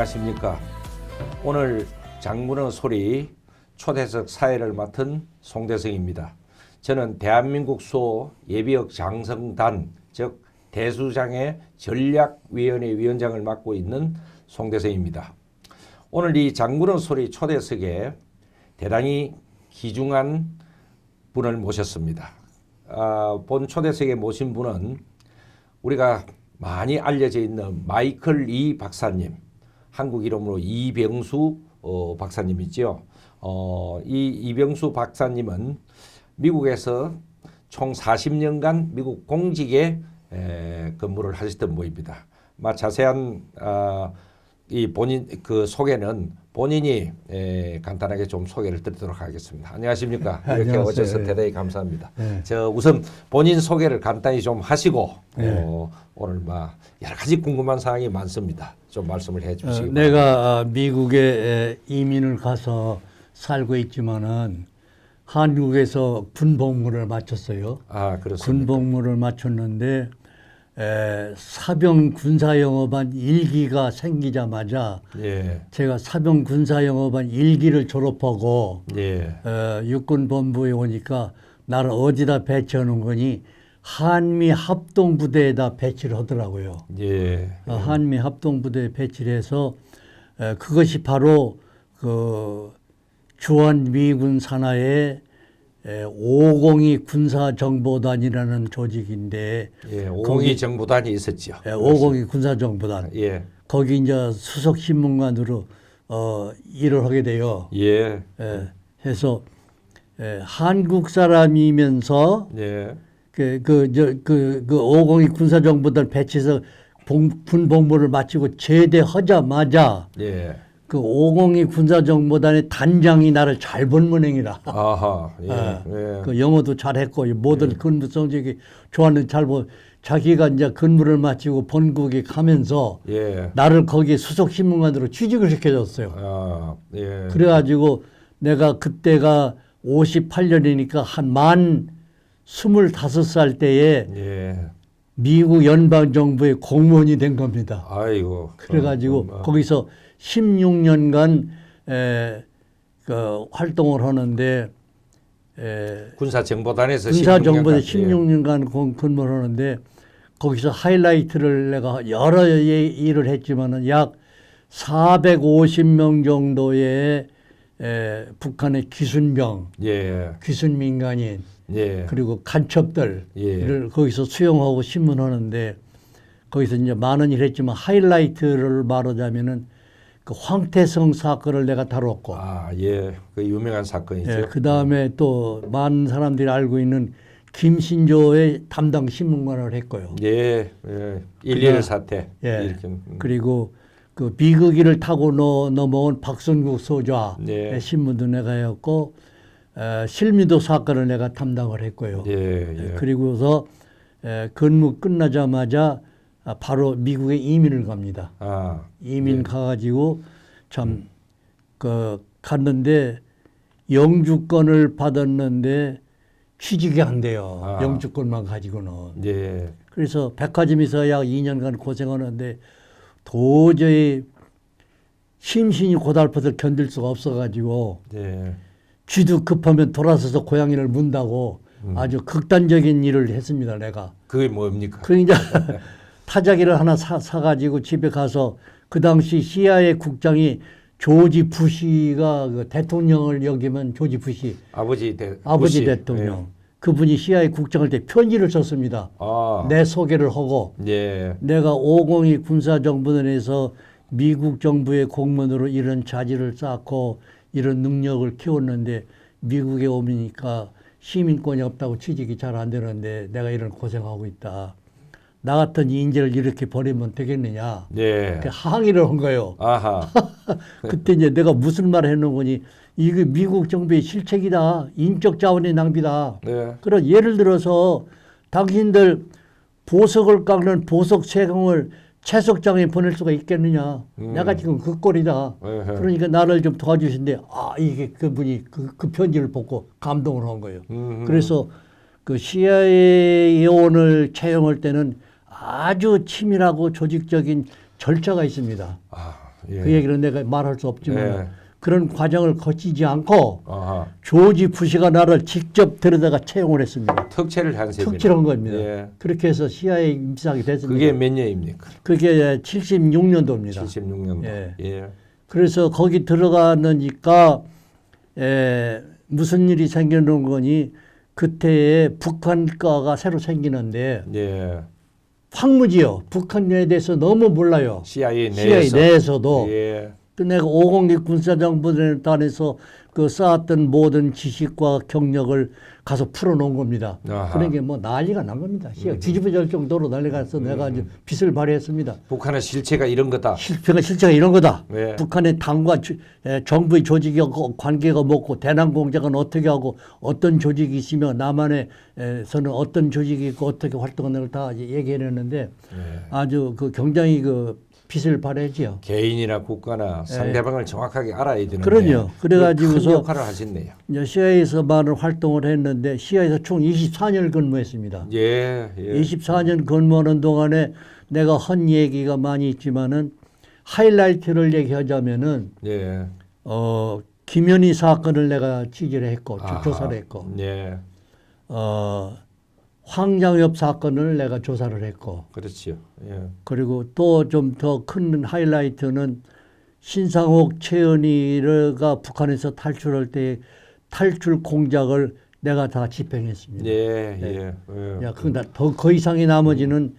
안녕하십니까. 오늘 장군의 소리 초대석 사회를 맡은 송대성입니다. 저는 대한민국 수호 예비역 장성단 즉 대수장의 전략위원회 위원장을 맡고 있는 송대성입니다. 오늘 이 장군의 소리 초대석에 대단히 귀중한 분을 모셨습니다. 본 초대석에 모신 분은 우리가 많이 알려져 있는 마이클 이 박사님, 한국 이름으로 이병수 박사님이죠. 이 이병수 박사님은 미국에서 총 40년간 미국 공직에 근무를 하셨던 분입니다. 자세한 이 본인 그 소개는 본인이 간단하게 좀 소개를 드리도록 하겠습니다. 안녕하십니까? 이렇게 안녕하세요. 오셔서 대단히 감사합니다. 네. 저 우선 본인 소개를 간단히 좀 하시고 네. 오늘 여러 가지 궁금한 사항이 많습니다. 좀 말씀을 해주시기 바랍니다. 내가 미국에 이민을 가서 살고 있지만은 한국에서 군복무를 마쳤어요. 그렇습니다. 군복무를 마쳤는데 사병 군사영어반 1기가 생기자마자 제가 사병 군사영어반 1기를 졸업하고 육군본부에 오니까 나를 어디다 배치하는 거니 한미 합동부대에다 배치를 하더라고요. 한미 합동부대에 배치를 해서 그것이 바로 그 주한미군 산하의 502 군사정보단이라는 조직인데 502 정보단이 있었죠. 502 군사정보단. 거기 이제 수석신문관으로 일을 하게 돼요. 해서 한국 사람이면서 그 502 군사정보단 배치해서 군복무를 마치고 제대하자마자 그 502 군사정보단의 단장이 나를 잘 본 모양이라. 그 영어도 잘했고 모든 근무 성적이 좋았는데 자기가 이제 근무를 마치고 본국에 가면서 나를 거기에 수석신문관으로 취직을 시켜줬어요. 그래가지고 내가 그때가 58년이니까 한 만 25살 때에 미국 연방정부의 공무원이 된 겁니다. 그래가지고 거기서 16년간 그 활동을 하는데 군사정보단에서 16년간 근무를 하는데 거기서 하이라이트를 내가 여러 일을 했지만은 약 450명 정도의 북한의 기순병, 기순민간인 그리고 간첩들을 거기서 수용하고 신문하는데 거기서 이제 많은 일을 했지만 하이라이트를 말하자면은 그 황태성 사건을 내가 다뤘고, 그 유명한 사건이죠. 그 다음에 또 많은 사람들이 알고 있는 김신조의 담당 신문관을 했고요. 1.1 사태. 그리고 그 비극기를 타고 넘어온 박선국 소좌의 신문도 내가 했고, 실미도 사건을 내가 담당을 했고요. 그리고서 근무 끝나자마자 바로 미국에 이민을 갑니다. 이민 가가지고 참 갔는데 영주권을 받았는데 취직이 안 돼요. 영주권만 가지고는. 그래서 백화점에서 약 2년간 고생하는데 도저히 심신이 고달파서 견딜 수가 없어가지고 쥐도 급하면 돌아서서 고양이를 문다고 아주 극단적인 일을 했습니다. 내가. 그게 뭡니까? 그러니까 타자기를 하나 사가지고 집에 가서 그 당시 CIA 국장이 조지 부시가 그 대통령을 여기면 조지 부시 아버지 대통령 그분이 CIA 국장할 때 편지를 썼습니다. 내 소개를 하고 내가 502 군사정보단에서 미국 정부의 공무원으로 이런 자질을 쌓고 이런 능력을 키웠는데 미국에 오니까 시민권이 없다고 취직이 잘 안 되는데 내가 이런 고생하고 있다. 나 같은 인재를 이렇게 버리면 되겠느냐. 항의를 한 거예요. 그때 이제 내가 무슨 말을 해놓은 거니 이게 미국 정부의 실책이다. 인적 자원의 낭비다. 그런 예를 들어서 당신들 보석을 깎는 보석 세공을 채석장에 보낼 수가 있겠느냐. 내가 지금 그 꼴이다. 그러니까 나를 좀 도와주신데 이게 그분이 그 편지를 보고 감동을 한 거예요. 그래서 그 CIA 요원을 채용할 때는 아주 치밀하고 조직적인 절차가 있습니다. 예. 그 얘기는 내가 말할 수 없지만 예. 그런 과정을 거치지 않고 아하. 조지 부시가 나를 직접 데려다가 채용을 했습니다. 특채를 한 셈이네. 특채를 한 겁니다. 예. 그렇게 해서 CIA 입사하게 됐습니다. 그게 몇 년입니까? 그게 76년도입니다. 76년도. 예. 예. 그래서 거기 들어가니까 무슨 일이 생기는 거니 그때에 북한과가 새로 생기는데 예. 황무지요. 북한에 대해서 너무 몰라요. CIA CIA 내에서. 내에서도. 예. 그 내가 5공기 군사정보단에서 그 쌓았던 모든 지식과 경력을 가서 풀어놓은 겁니다. 아하. 그러니까 뭐 난리가 난 겁니다. 뒤집어질 정도로 난리가 나서 내가 이제 빚을 발휘했습니다. 북한의 실체가 이런 거다. 실체가 이런 거다. 네. 북한의 당과 정부의 조직이 관계가 뭐고 대남 공작은 어떻게 하고 어떤 조직이 있으며 남한에서는 어떤 조직이 있고 어떻게 활동하는 걸 다 얘기해냈는데 아주 그 굉장히 그 빚을 발휘했지요. 개인이나 국가나 상대방을 정확하게 알아야 되는데. 그럼요. 그래가지고서 큰 역할을 하셨네요. CIA에서 많은 활동을 했는데 CIA에서 총 24년을 근무했습니다. 예. 예. 24년 근무하는 동안에 내가 한 얘기가 많이 있지만은 하이라이트를 얘기하자면은 예. 김현희 사건을 내가 취재를 했고 아하. 조사를 했고 예. 황장엽 사건을 내가 조사를 했고 그렇지요. 예. 그리고 또 좀 더 큰 하이라이트는 신상옥 최은희가 북한에서 탈출할 때 탈출 공작을 내가 다 집행했습니다. 예. 네. 예. 예. 더 이상의 나머지는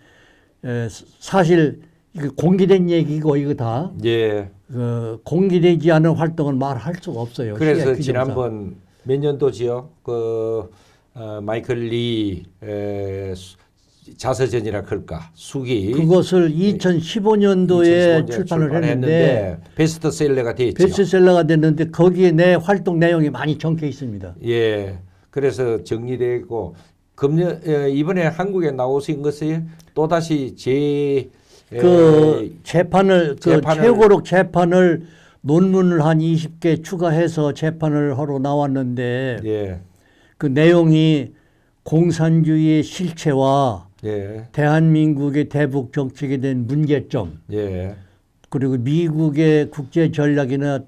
사실 이거 공개된 얘기고 이거 다 예. 공개되지 않은 활동은 말할 수가 없어요. 그래서 지난번 몇 년도지요? 마이클 리 자서전이라 그럴까? 수기. 그것을 2015년도에 출판을 했는데 베스트셀러가 됐죠. 베스트셀러가 됐는데 거기에 내 활동 내용이 많이 적혀 있습니다. 예. 그래서 정리되고 이번에 한국에 나오신 것이 또 다시 재판을 최고록 재판을 논문을 한 20개 추가해서 재판을 하러 나왔는데 예. 그 내용이 공산주의의 실체와 예. 대한민국의 대북 정책에 대한 문제점 예. 그리고 미국의 국제 전략이나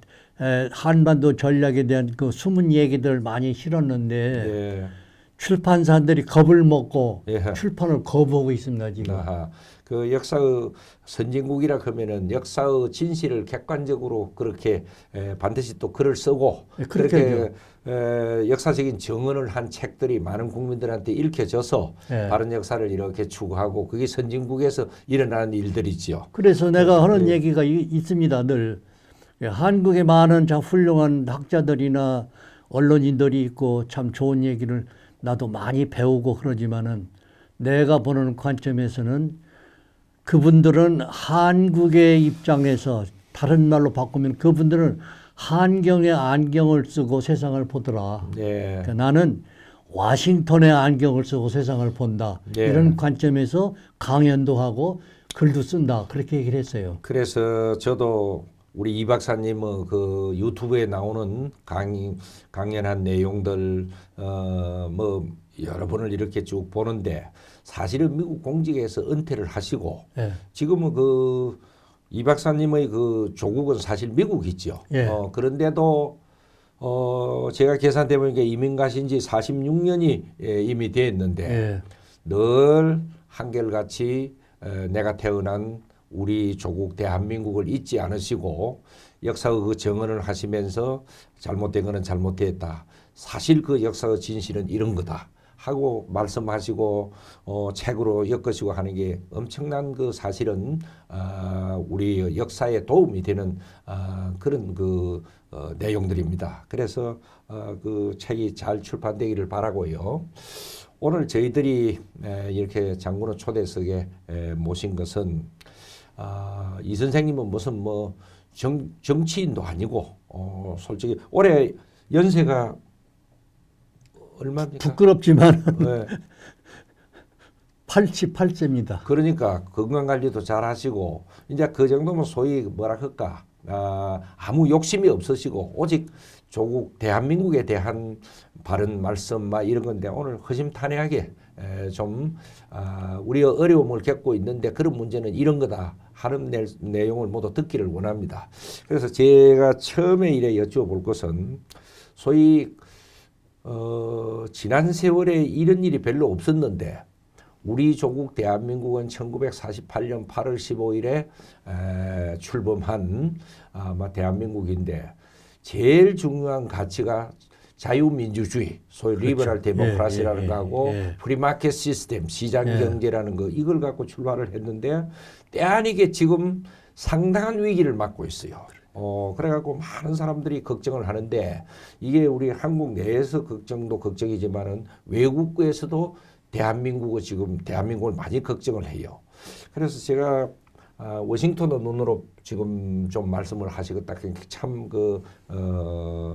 한반도 전략에 대한 그 숨은 얘기들 많이 실었는데 예. 출판사들이 겁을 먹고 예. 출판을 거부하고 있습니다 지금. 아하. 그 역사의 선진국이라 하면은 역사의 진실을 객관적으로 그렇게 반드시 또 글을 쓰고 그렇게 역사적인 정언을 한 책들이 많은 국민들한테 읽혀져서 바른 역사를 이렇게 추구하고 그게 선진국에서 일어나는 일들이지요. 그래서 내가 하는 얘기가 있습니다. 늘 한국에 많은 훌륭한 학자들이나 언론인들이 있고 참 좋은 얘기를 나도 많이 배우고 그러지만은 내가 보는 관점에서는 그분들은 한국의 입장에서 다른 말로 바꾸면 그분들은 한경의 안경을 쓰고 세상을 보더라. 네. 그러니까 나는 와싱턴의 안경을 쓰고 세상을 본다. 네. 이런 관점에서 강연도 하고 글도 쓴다. 그렇게 얘기를 했어요. 그래서 저도 우리 이 박사님의 그 유튜브에 나오는 강연한 내용들 뭐 여러 번을 이렇게 쭉 보는데 사실은 미국 공직에서 은퇴를 하시고 네. 지금은 이 박사님의 그 조국은 사실 미국이죠. 예. 그런데도 제가 계산해 보니까 이민 가신 지 46년이 이미 됐는데 예. 늘 한결같이 내가 태어난 우리 조국 대한민국을 잊지 않으시고 역사의 그 정언을 하시면서 잘못된 거는 잘못됐다. 사실 그 역사의 진실은 이런 거다. 하고 말씀하시고 책으로 엮으시고 하는 게 엄청난 그 사실은 우리 역사에 도움이 되는 그런 그 내용들입니다. 그래서 그 책이 잘 출판되기를 바라고요. 오늘 저희들이 이렇게 장군의 초대석에 모신 것은 이 선생님은 무슨 뭐 정치인도 아니고 솔직히 올해 연세가 얼마입니까? 부끄럽지만 네. 88세입니다. 그러니까 건강 관리도 잘 하시고 이제 그 정도면 소위 뭐라 할까 아무 욕심이 없으시고 오직 조국 대한민국에 대한 바른 말씀 막 이런 건데 오늘 허심탄회하게 좀 우리가 어려움을 겪고 있는데 그런 문제는 이런 거다 하는 내용을 모두 듣기를 원합니다. 그래서 제가 처음에 이래 여쭤볼 것은 소위 지난 세월에 이런 일이 별로 없었는데 우리 조국 대한민국은 1948년 8월 15일에 출범한 대한민국인데 제일 중요한 가치가 자유민주주의, 소위 그렇죠. 리버럴 데모크라시라는 예, 거하고 예. 프리마켓 시스템, 시장 경제라는 거 이걸 갖고 출발을 했는데 때 아니게 지금 상당한 위기를 맞고 있어요. 그래갖고 많은 사람들이 걱정을 하는데 이게 우리 한국 내에서 걱정도 걱정이지만은 외국에서도 대한민국을 많이 걱정을 해요. 그래서 제가 워싱턴의 눈으로 지금 좀 말씀을 하시겠다. 참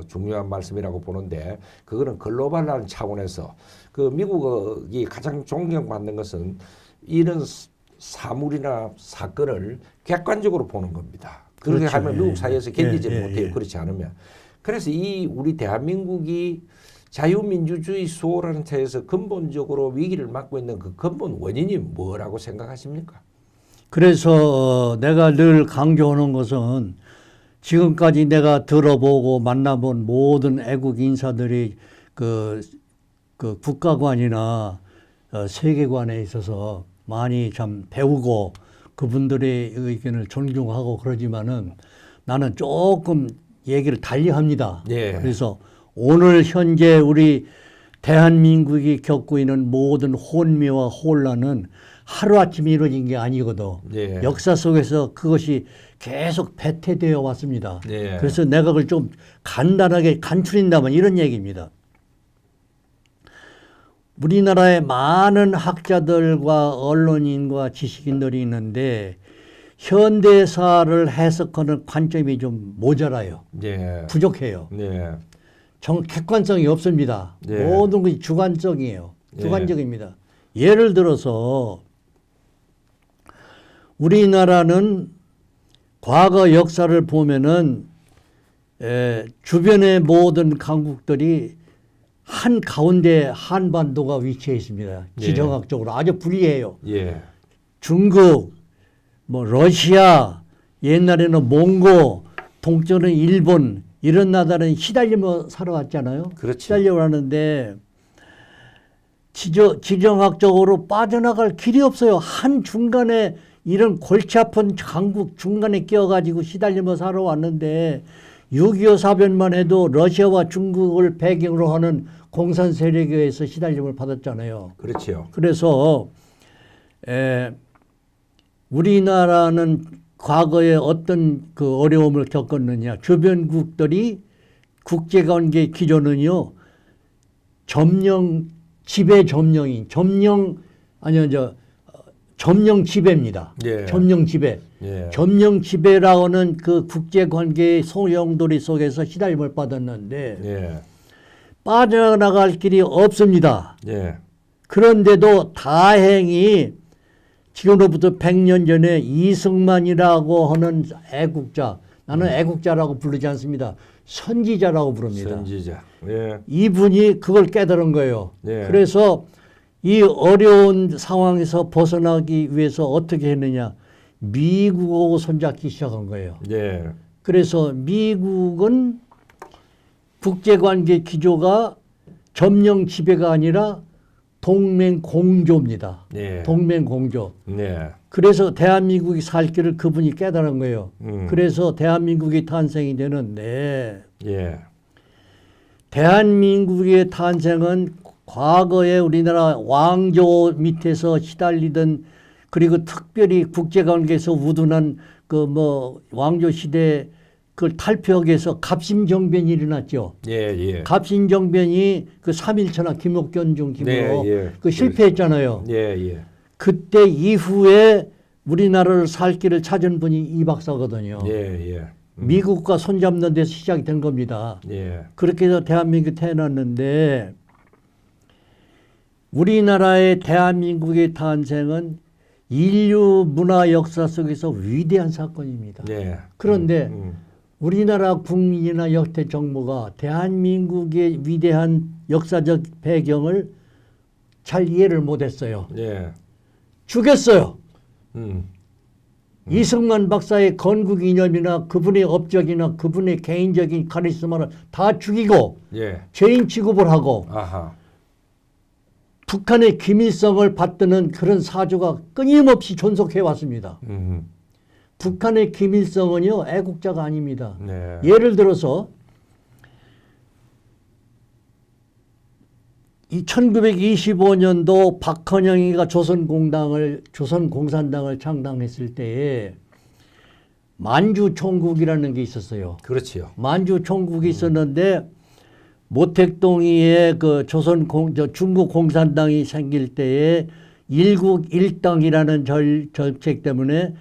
중요한 말씀이라고 보는데 그거는 글로벌한 차원에서 그 미국이 가장 존경받는 것은 이런 사물이나 사건을 객관적으로 보는 겁니다. 그렇게 그렇죠. 하면 미국 사회에서 견디지를 못해요. 예. 그렇지 않으면. 그래서 이 우리 대한민국이 자유민주주의 수호라는 차에서 근본적으로 위기를 맞고 있는 그 근본 원인이 뭐라고 생각하십니까? 그래서 내가 늘 강조하는 것은 지금까지 내가 들어보고 만나본 모든 애국 인사들이 그 국가관이나 세계관에 있어서 많이 참 배우고 그분들의 의견을 존중하고 그러지만은 나는 조금 얘기를 달리 합니다. 예. 그래서 오늘 현재 우리 대한민국이 겪고 있는 모든 혼미와 혼란은 하루아침에 이루어진 게 아니거든. 예. 역사 속에서 그것이 계속 배태되어 왔습니다. 예. 그래서 내가 그걸 좀 간단하게 간추린다면 이런 얘기입니다. 우리나라에 많은 학자들과 언론인과 지식인들이 있는데 현대사를 해석하는 관점이 좀 모자라요. 예. 부족해요. 예. 객관성이 없습니다. 예. 모든 것이 주관적이에요. 예. 주관적입니다. 예를 들어서 우리나라는 과거 역사를 보면은 주변의 모든 강국들이 한 가운데 한반도가 위치해 있습니다. 예. 지정학적으로 아주 불리해요. 예. 중국, 러시아, 옛날에는 몽고, 동쪽은 일본 이런 나라는 시달리며 살아왔잖아요. 그렇죠. 시달려 왔는데 지정학적으로 빠져나갈 길이 없어요. 한 중간에 이런 골치 아픈 강국 중간에 끼어가지고 시달리며 살아왔는데 6.25 사변만 해도 러시아와 중국을 배경으로 하는 공산 세력에 의해서 시달림을 받았잖아요. 그렇죠. 그래서 우리나라는 과거에 어떤 그 어려움을 겪었느냐. 주변국들이 국제관계 기조는요. 지배 점령인 점령 지배입니다. 예. 점령 지배. 예. 점령 지배라고는 그 국제관계의 소용돌이 속에서 시달림을 받았는데 예. 빠져나갈 길이 없습니다. 예. 그런데도 다행히 지금로부터 100년 전에 이승만이라고 하는 애국자, 나는 애국자라고 부르지 않습니다. 선지자라고 부릅니다. 선지자. 예. 이분이 그걸 깨달은 거예요. 예. 그래서 이 어려운 상황에서 벗어나기 위해서 어떻게 했느냐. 미국하고 손잡기 시작한 거예요. 예. 그래서 미국은 국제관계 기조가 점령 지배가 아니라 동맹 공조입니다. 예. 동맹 공조. 예. 그래서 대한민국이 살 길을 그분이 깨달은 거예요. 그래서 대한민국이 탄생이 되는데 예. 대한민국의 탄생은 과거에 우리나라 왕조 밑에서 시달리던 그리고 특별히 국제관계에서 우둔한 왕조 시대 그걸 탈피하기 위해서 갑신정변이 일어났죠. 예. 예. 갑신정변이 그 3.1천하 김옥견 중심으로 네, 예. 그 실패했잖아요. 예. 예. 그때 이후에 우리나라를 살 길을 찾은 분이 이 박사거든요. 예. 예. 미국과 손잡는 데서 시작이 된 겁니다. 예. 그렇게 해서 대한민국이 태어났는데 우리나라의 대한민국의 탄생은 인류 문화 역사 속에서 위대한 사건입니다. 예. 그런데 우리나라 국민이나 역대 정부가 대한민국의 위대한 역사적 배경을 잘 이해를 못했어요. 예. 죽였어요. 이승만 박사의 건국 이념이나 그분의 업적이나 그분의 개인적인 카리스마를 다 죽이고 예. 죄인 취급을 하고 아하. 북한의 김일성을 받드는 그런 사조가 끊임없이 존속해 왔습니다. 북한의 김일성은요 애국자가 아닙니다. 네. 예를 들어서 이 1925년도 박헌영이가 조선공산당을 창당했을 때에 만주총국이라는 게 있었어요. 그렇지요. 만주총국이 있었는데 모택동이의 그 중국공산당이 생길 때에 일국 일당이라는 정책 때문에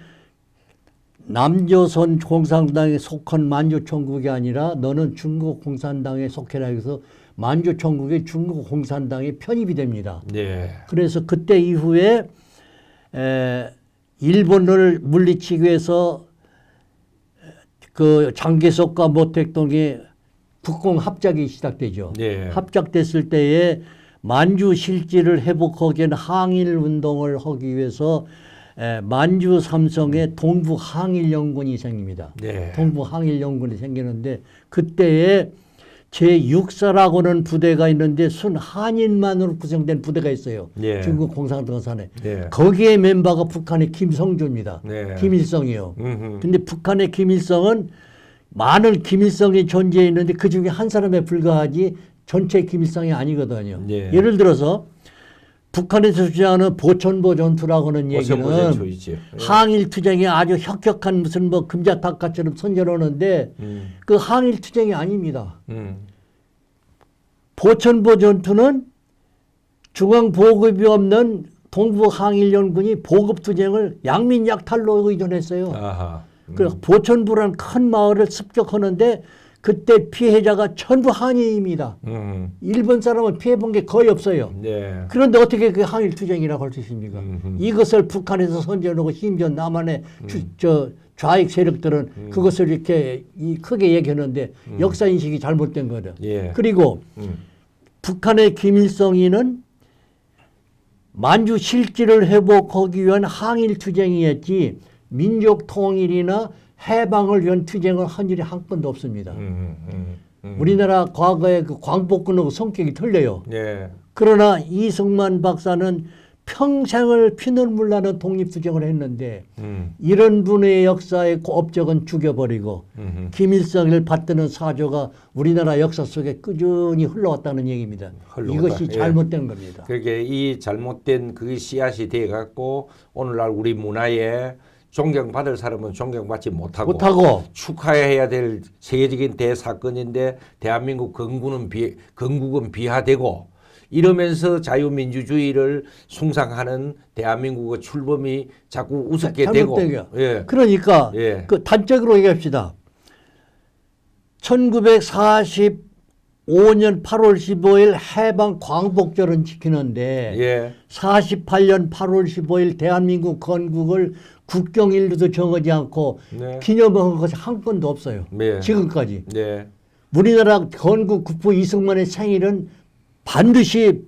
남조선 공산당에 속한 만주총국이 아니라 너는 중국공산당에 속해라 해서 만주총국이 중국공산당에 편입이 됩니다. 네. 그래서 그때 이후에 일본을 물리치기 위해서 그 장개석과 모택동이 국공 합작이 시작되죠. 네. 합작됐을 때에 만주 실지를 회복하기 위한 항일 운동을 하기 위해서 만주 삼성의 동북 항일연군이 생깁니다. 네. 동북 항일연군이 생기는데 그때에 제6사라고는 부대가 있는데 순 한인만으로 구성된 부대가 있어요. 네. 중국 공산당산에. 네. 거기에 멤버가 북한의 김성주입니다. 네. 김일성이요. 근데 북한의 김일성은 많은 김일성이 존재했는데 그중에 한 사람에 불과하지 전체 김일성이 아니거든요. 네. 예를 들어서 북한에서 주장하는 보천보 전투라고 하는 얘기는 항일 투쟁이 아주 혁혁한 무슨 뭐 금자탑가처럼 선전하는데 그 항일 투쟁이 아닙니다. 보천보 전투는 중앙 보급이 없는 동부 항일연군이 보급 투쟁을 양민 약탈로 의존했어요. 아하. 그래서 보천부라는 큰 마을을 습격하는데 그때 피해자가 전부 한인입니다. 일본 사람은 피해본 게 거의 없어요. 네. 그런데 어떻게 그 항일투쟁이라고 할 수 있습니까? 이것을 북한에서 선전하고 심지어 남한의 좌익 세력들은 그것을 이렇게 크게 얘기하는데 역사인식이 잘못된 거죠. 예. 그리고 북한의 김일성이는 만주 실지를 회복하기 위한 항일투쟁이었지 민족 통일이나 해방을 위한 투쟁을 한 일이 한 건도 없습니다. 우리나라 과거에 그 광복군하고 성격이 틀려요. 예. 그러나 이승만 박사는 평생을 피눈물 나는 독립투쟁을 했는데 이런 분의 역사의 업적은 죽여버리고 김일성을 받드는 사조가 우리나라 역사 속에 꾸준히 흘러왔다는 얘기입니다. 이것이 잘못된 겁니다. 그러게 이 잘못된 그 씨앗이 돼갖고 오늘날 우리 문화에 존경받을 사람은 존경받지 못하고 축하해야 될 세계적인 대사건인데 대한민국 건국은 비하되고 이러면서 자유민주주의를 숭상하는 대한민국의 출범이 자꾸 우습게 되고. 예. 그러니까 예. 그 단적으로 얘기합시다. 1945년 8월 15일 해방 광복절은 지키는데 예. 48년 8월 15일 대한민국 건국을 국경일로도 정하지 않고 네. 기념한 것이 한 건도 없어요. 네. 지금까지. 네. 우리나라 건국 국부 이승만의 생일은 반드시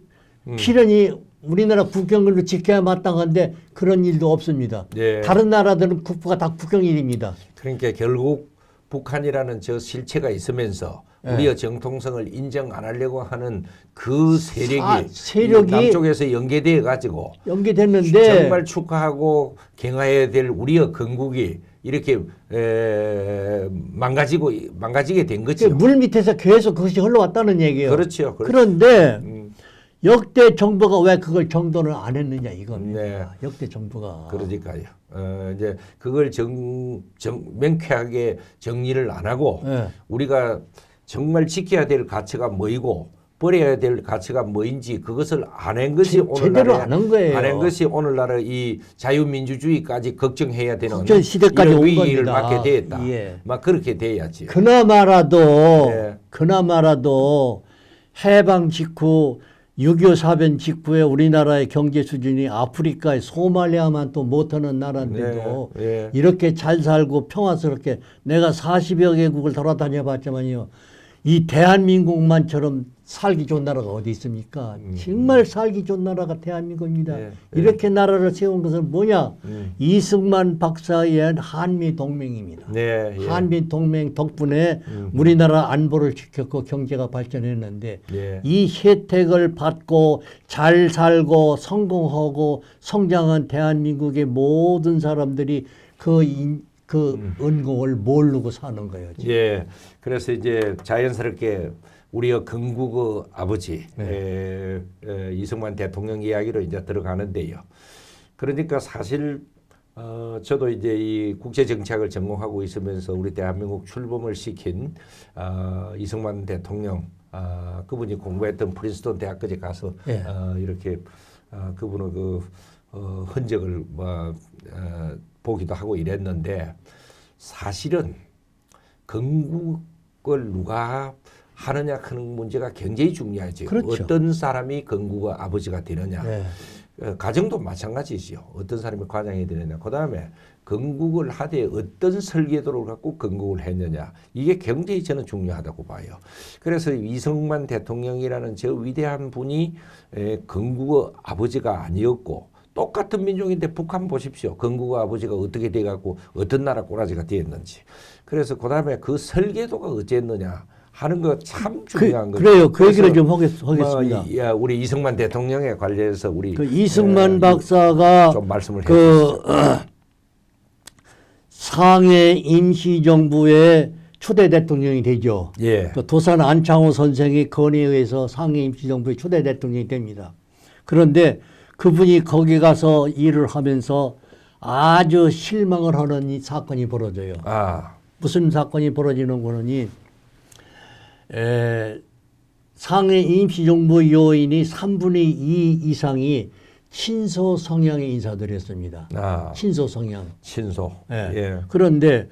필연히 우리나라 국경일로 지켜야 마땅한데 그런 일도 없습니다. 네. 다른 나라들은 국부가 다 국경일입니다. 그러니까 결국 북한이라는 저 실체가 있으면서 우리의 정통성을 인정 안 하려고 하는 그 세력이 남쪽에서 연계되어 가지고 연계됐는데 정말 축하하고 경화해야 될 우리의 건국이 이렇게 망가지게 된 거죠. 물 밑에서 계속 그것이 흘러왔다는 얘기예요. 그렇죠. 그런데 역대 정부가 왜 그걸 정돈을 안 했느냐 이겁니다. 네. 역대 정부가. 그러니까요. 이제 그걸 명쾌하게 정리를 안 하고 네. 우리가 정말 지켜야 될 가치가 뭐이고 버려야 될 가치가 뭐인지 그것을 안 한 것이 제대로 안 한 거예요. 안 한 것이 오늘날의 이 자유민주주의까지 걱정해야 되는 걱정 시대까지 온 위기를 겁니다. 맞게 되었다. 예. 막 그렇게 돼야지. 그나마라도 네. 해방 직후 6.25 사변 직후에 우리나라의 경제 수준이 아프리카의 소말리아만 또 못하는 나라인데도 네. 이렇게 잘 살고 평화스럽게 내가 40여 개국을 돌아다녀 봤지만요. 이 대한민국만처럼 살기 좋은 나라가 어디 있습니까? 정말 살기 좋은 나라가 대한민국입니다. 예, 예. 이렇게 나라를 세운 것은 뭐냐? 이승만 박사에 의한 한미동맹입니다. 네, 예. 한미동맹 덕분에 우리나라 안보를 지켰고 경제가 발전했는데 예. 이 혜택을 받고 잘 살고 성공하고 성장한 대한민국의 모든 사람들이 그 은공을 모르고 사는 거예요. 지금. 예. 그래서 이제 자연스럽게 우리의 건국의 아버지 이승만 대통령 이야기로 이제 들어가는데요. 그러니까 사실 저도 이제 이 국제 정책을 전공하고 있으면서 우리 대한민국 출범을 시킨 이승만 대통령 그분이 공부했던 프린스턴 대학까지 가서 예. 이렇게 그분의 그 흔적을 보기도 하고 이랬는데 사실은 건국을 누가 하느냐 하는 문제가 굉장히 중요하죠. 그렇죠. 어떤 사람이 건국의 아버지가 되느냐. 네. 가정도 마찬가지죠. 어떤 사람이 과장이 되느냐. 그다음에 건국을 하되 어떤 설계도를 갖고 건국을 했느냐. 이게 굉장히 저는 중요하다고 봐요. 그래서 이승만 대통령이라는 저 위대한 분이 건국의 아버지가 아니었고 똑같은 민족인데 북한 보십시오. 건국의 아버지가 어떻게 돼갖고 어떤 나라 꼬라지가 되었는지. 그래서 그다음에 그 설계도가 어쨌느냐 하는 거 참 중요한 거죠. 그래요. 그 얘기를 좀 하겠습니다. 우리 이승만 대통령에 관련해서 우리 그 이승만 박사가 좀 말씀을 해주시죠. 상해 임시정부의 초대 대통령이 되죠. 예. 그 도산 안창호 선생의 건의에 의해서 상해 임시정부의 초대 대통령이 됩니다. 그런데 그분이 거기 가서 일을 하면서 아주 실망을 하는 이 사건이 벌어져요. 무슨 사건이 벌어지는 거니? 상해 임시정부 요인이 3분의 2 이상이 친소 성향의 인사들이었습니다. 친소 성향. 친소. 예. 그런데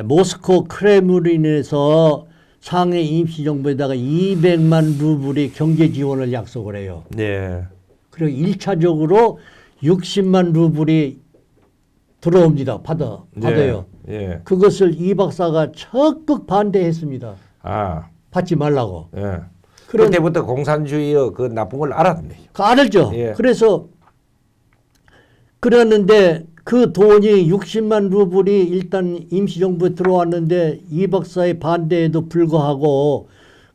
모스코 크레므린에서 상해 임시정부에다가 200만 루블의 경제 지원을 약속을 해요. 네. 그리고 1차적으로 60만 루블이 들어옵니다. 받아요. 예. 그것을 이 박사가 적극 반대했습니다. 받지 말라고. 예. 그때부터 공산주의의 그 나쁜 걸 알았네. 알았죠. 예. 그래서 그랬는데 그 돈이 60만 루블이 일단 임시정부에 들어왔는데 이 박사의 반대에도 불구하고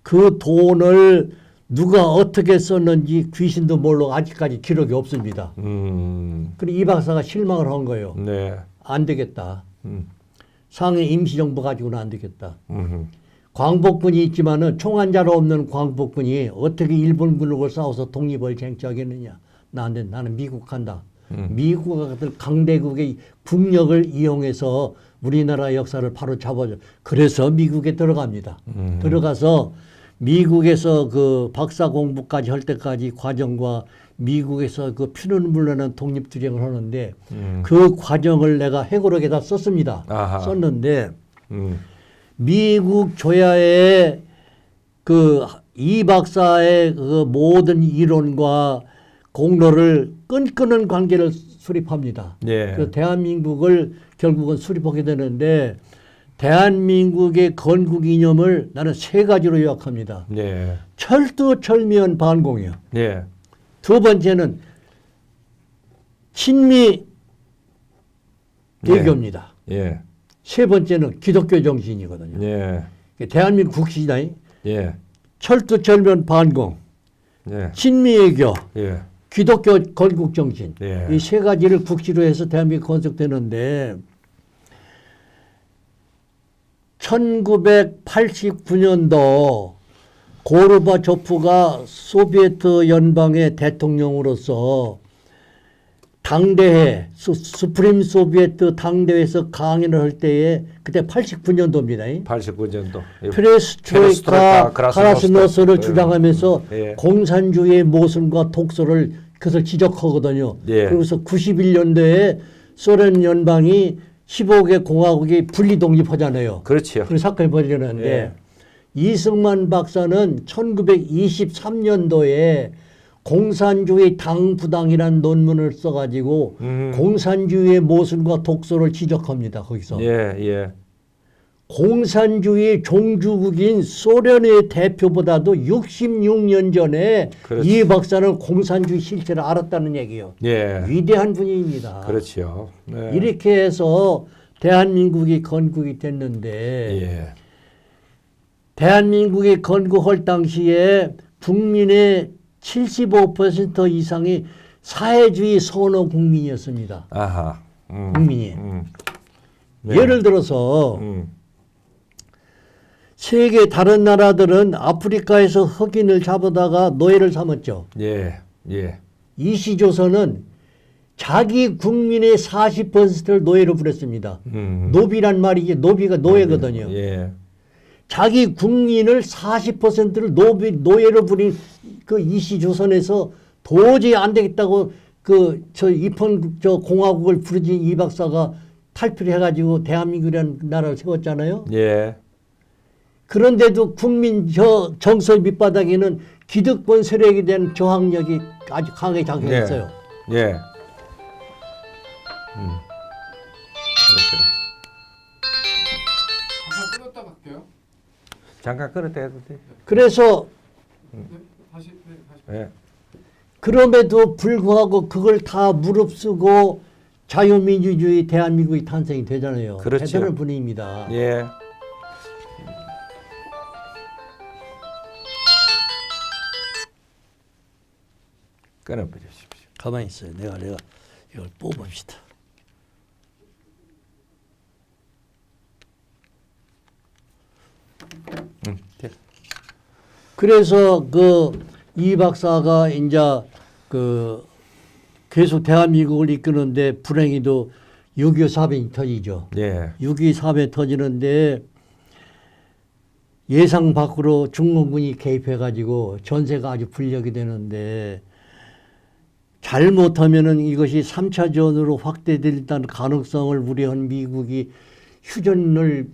그 돈을 누가 어떻게 썼는지 귀신도 모르고 아직까지 기록이 없습니다. 그리고 이 박사가 실망을 한 거예요. 네. 안 되겠다. 상해 임시정부 가지고는 안 되겠다. 광복군이 있지만은 총 한 자루 없는 광복군이 어떻게 일본군을 싸워서 독립을 쟁취하겠느냐. 나는 미국 간다. 미국 같은 강대국의 국력을 이용해서 우리나라 역사를 바로 잡아줘. 그래서 미국에 들어갑니다. 들어가서 미국에서 그 박사 공부까지 할 때까지 과정과 미국에서 그 피눈물 나는 독립투쟁을 하는데 그 과정을 내가 회고록에다 썼습니다. 썼는데 미국 조야의 그 이 박사의 그 모든 이론과 공로를 끈끈한 관계를 수립합니다. 네. 그 대한민국을 결국은 수립하게 되는데 대한민국의 건국 이념을 나는 세 가지로 요약합니다. 네. 철두철미한 반공이요. 네. 두 번째는 친미 외교입니다. 예. 세 번째는 기독교 정신이거든요. 예. 대한민국 국시다. 예. 철두철미한 반공, 예. 친미 외교, 예. 기독교 건국 정신. 예. 이 세 가지를 국시로 해서 대한민국 건설되는데 1989년도 고르바초프가 소비에트 연방의 대통령으로서 당대회, 수프림 소비에트 당대회에서 강연을 할 때에 그때 89년도입니다. 89년도. 페레스트로이카 가라스노스를 주장하면서 예. 공산주의의 모순과 독소를 그것을 지적하거든요. 예. 그래서 91년도에 소련 연방이 15개 공화국이 분리 독립하잖아요. 그렇죠. 그 사건이 벌어졌는데 예. 이승만 박사는 1923년도에 공산주의 당부당이라는 논문을 써가지고 공산주의의 모순과 독소를 지적합니다. 거기서. 예, 예. 공산주의 종주국인 소련의 대표보다도 66년 전에 그렇지. 이 박사는 공산주의 실체를 알았다는 얘기예요. 예. 위대한 분입니다. 그렇죠. 네. 이렇게 해서 대한민국이 건국이 됐는데 예. 대한민국이 건국할 당시에 국민의 75% 이상이 사회주의 선호 국민이었습니다. 아하. 국민이. 네. 예를 들어서 세계 다른 나라들은 아프리카에서 흑인을 잡아다가 노예를 삼았죠. 예. 예. 이 시조선은 자기 국민의 40%를 노예로 부렸습니다. 노비란 말이지 노비가 노예거든요. 예. 자기 국민을 40%를 노예로 부린 그 이시조선에서 도저히 안 되겠다고 입헌 공화국을 부르진 이 박사가 탈피를 해가지고 대한민국이라는 나라를 세웠잖아요. 예. 그런데도 국민 정서 밑바닥에는 기득권 세력에 대한 저항력이 아주 강하게 작용했어요. 예. 예. 그렇죠. 잠깐 끊었다 갈게요. 잠깐 끊었다 해도 돼. 그래서 네, 다시. 네, 다시. 예. 그럼에도 불구하고 그걸 다 무릅쓰고 자유민주주의 대한민국이 탄생이 되잖아요. 그렇죠. 대단한 분입니다. 예. 끊어버리십시오. 가만히 있어요. 내가 이걸 뽑읍시다. 네. 그래서 이 박사가 이제 계속 대한민국을 이끄는데 불행히도 6.25 사변이 터지죠. 예. 6.25 사변이 터지는데 예상 밖으로 중공군이 개입해가지고 전세가 아주 불력이 되는데 잘못하면은 이것이 3차전으로 확대될 가능성을 우려한 미국이 휴전을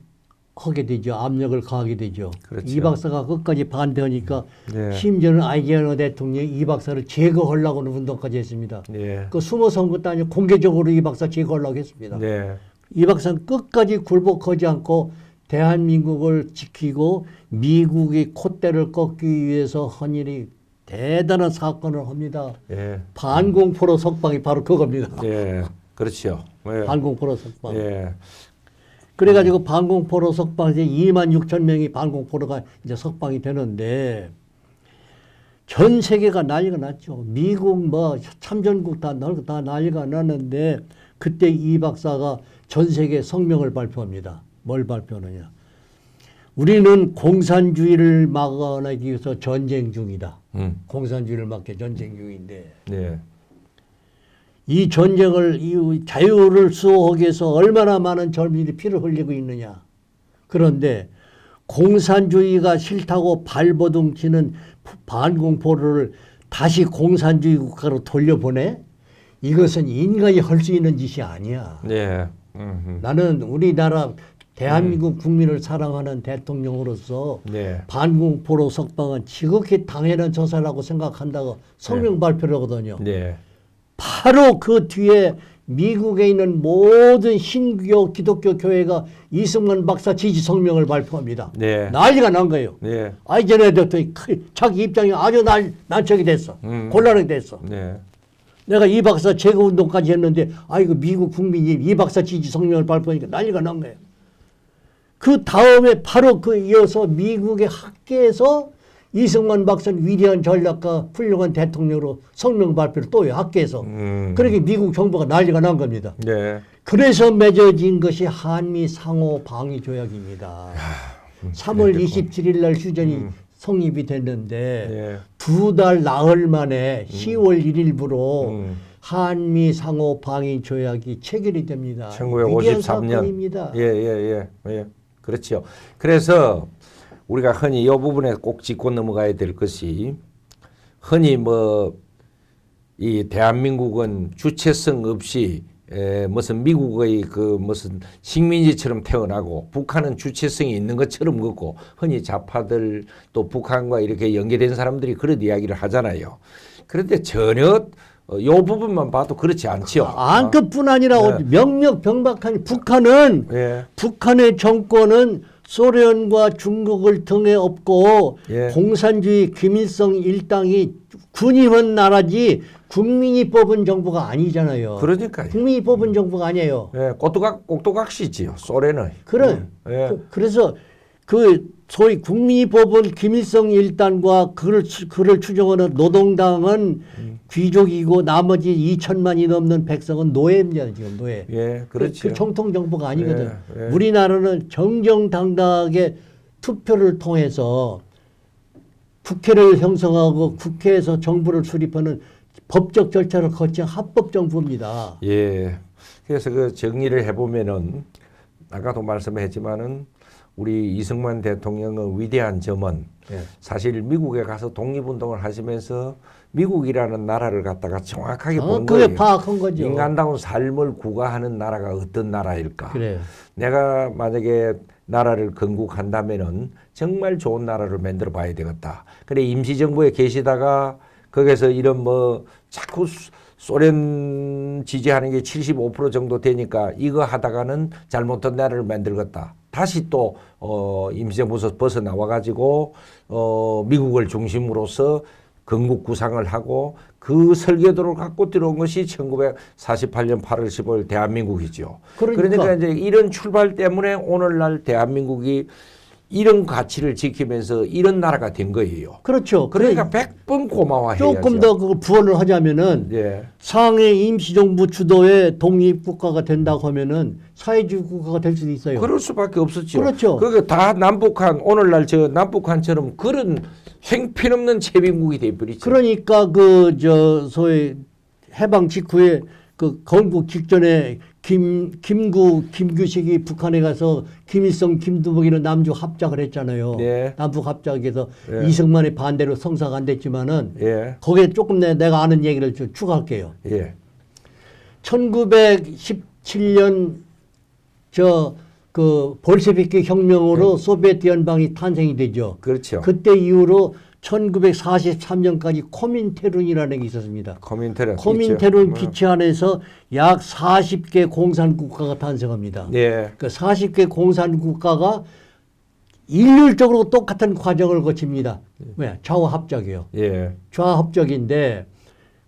하게 되죠. 압력을 가하게 되죠. 그렇죠. 이 박사가 끝까지 반대하니까 네. 심지어는 아이젠하워 대통령이 이 박사를 제거하려고 하는 운동까지 했습니다. 예. 그 숨어 선 것도 아니고 공개적으로 이 박사 제거하려고 했습니다. 네. 이 박사는 끝까지 굴복하지 않고 대한민국을 지키고 미국의 콧대를 꺾기 위해서 한 일이 대단한 사건을 합니다. 예. 반공포로 석방이 바로 그겁니다. 예. 그렇죠. 예. 반공포로 석방. 예. 그래가지고 반공포로 석방해서 2만 6천 명이 반공포로가 이제 석방이 되는데 전 세계가 난리가 났죠. 미국 참전국 다 난리가 났는데 그때 이 박사가 전 세계 성명을 발표합니다. 뭘 발표하느냐. 우리는 공산주의를 막아내기 위해서 전쟁 중이다. 공산주의를 막기 전쟁 중인데 네. 이 전쟁을 이 자유를 수호하기 위해서 얼마나 많은 젊은이들이 피를 흘리고 있느냐. 그런데 공산주의가 싫다고 발버둥 치는 반공포를 다시 공산주의 국가로 돌려보내? 이것은 인간이 할 수 있는 짓이 아니야. 네. 나는 우리나라 대한민국 국민을 사랑하는 대통령으로서 네. 반공포로 석방은 지극히 당연한 처사라고 생각한다고 성명 발표를 하거든요. 네. 바로 그 뒤에 미국에 있는 모든 신교 기독교 교회가 이승만 박사 지지 성명을 발표합니다. 네. 난리가 난 거예요. 네. 아이젠하워 대통령이 자기 입장이 아주 난척이 됐어. 곤란하게 됐어. 네. 내가 이 박사 제거 운동까지 했는데 아이고 미국 국민이 이 박사 지지 성명을 발표하니까 난리가 난 거예요. 그 다음에 바로 이어서 미국의 학계에서 이승만 박사는 위대한 전략가 훌륭한 대통령으로 성명 발표를 또 해요. 학계에서. 그러니까 미국 정부가 난리가 난 겁니다. 네. 그래서 맺어진 것이 한미 상호 방위 조약입니다. 3월 27일 날 휴전이 성립이 됐는데 네. 2달 나흘 만에 10월 1일부로 한미 상호 방위 조약이 체결이 됩니다. 위대한 1953년. 사건입니다. 예. 그렇죠. 그래서 우리가 흔히 이 부분에 꼭 짚고 넘어가야 될 것이 흔히 이 대한민국은 주체성 없이 무슨 미국의 무슨 식민지처럼 태어나고 북한은 주체성이 있는 것처럼 걷고 흔히 좌파들 또 북한과 이렇게 연계된 사람들이 그런 이야기를 하잖아요. 그런데 전혀 요 부분만 봐도 그렇지 않지요. 안것뿐 아니라 네. 명명백백한 북한은 예. 북한의 정권은 소련과 중국을 등에 업고 예. 공산주의 김일성 일당이 군임한 나라지 국민이 뽑은 정부가 아니잖아요. 그러니까요. 국민이 뽑은 정부가 아니에요. 예, 꼭두각시지요. 소련의. 예. 그래서 그 소위 국민이 뽑은 김일성 일당과 그를 추종하는 노동당은 귀족이고 나머지 2천만이 넘는 백성은 노예입니다. 지금 노예. 예, 그렇죠. 그 정통 정부가 아니거든. 예, 예. 우리나라는 정정당당하게 투표를 통해서 국회를 형성하고 국회에서 정부를 수립하는 법적 절차를 거친 합법 정부입니다. 예. 그래서 그 정리를 해보면은 아까도 말씀했지만은 우리 이승만 대통령의 위대한 점은 예. 사실 미국에 가서 독립운동을 하시면서 미국이라는 나라를 갖다가 정확하게 본 그게 거예요. 파악한 거죠. 인간다운 삶을 구가하는 나라가 어떤 나라일까? 그래요. 내가 만약에 나라를 건국한다면은 정말 좋은 나라를 만들어 봐야 되겠다. 그래 임시정부에 계시다가 거기서 이런 뭐 자꾸 소련 지지하는 게 75% 정도 되니까 이거 하다가는 잘못된 나라를 만들겠다. 다시 또 임시정부에서 벗어나와 가지고 미국을 중심으로서 건국 구상을 하고 그 설계도를 갖고 들어온 것이 1948년 8월 15일 대한민국이죠. 그러니까 이제 이런 출발 때문에 오늘날 대한민국이 이런 가치를 지키면서 이런 나라가 된 거예요. 그렇죠. 그러니까 100번 고마워해야죠. 조금 더 그 부언을 하자면은 예. 상해 임시정부 주도의 독립국가가 된다고 하면은 사회주의 국가가 될 수도 있어요. 그럴 수밖에 없었죠. 그렇죠. 그게 다 남북한 오늘날 저 남북한처럼 그런 행편없는 채빈국이 돼버리죠. 그러니까 소위 해방 직후에 그 건국 직전에 김규식이 북한에 가서 김일성, 김두목이는 남북 합작을 했잖아요. 예. 남북 합작에서 예. 이승만의 반대로 성사가 안 됐지만은 예. 거기에 조금 내가 아는 얘기를 좀 추가할게요. 예. 1917년 그 볼셰비키 혁명으로 소비에트 연방이 탄생이 되죠. 그렇죠. 그때 이후로 1943년까지 코민테룬이라는 게 있었습니다. 코민테룬 기치 안에서 약 40개 공산국가가 탄생합니다. 예. 그 40개 공산국가가 일률적으로 똑같은 과정을 거칩니다. 왜? 좌우합작이에요. 예. 좌합작인데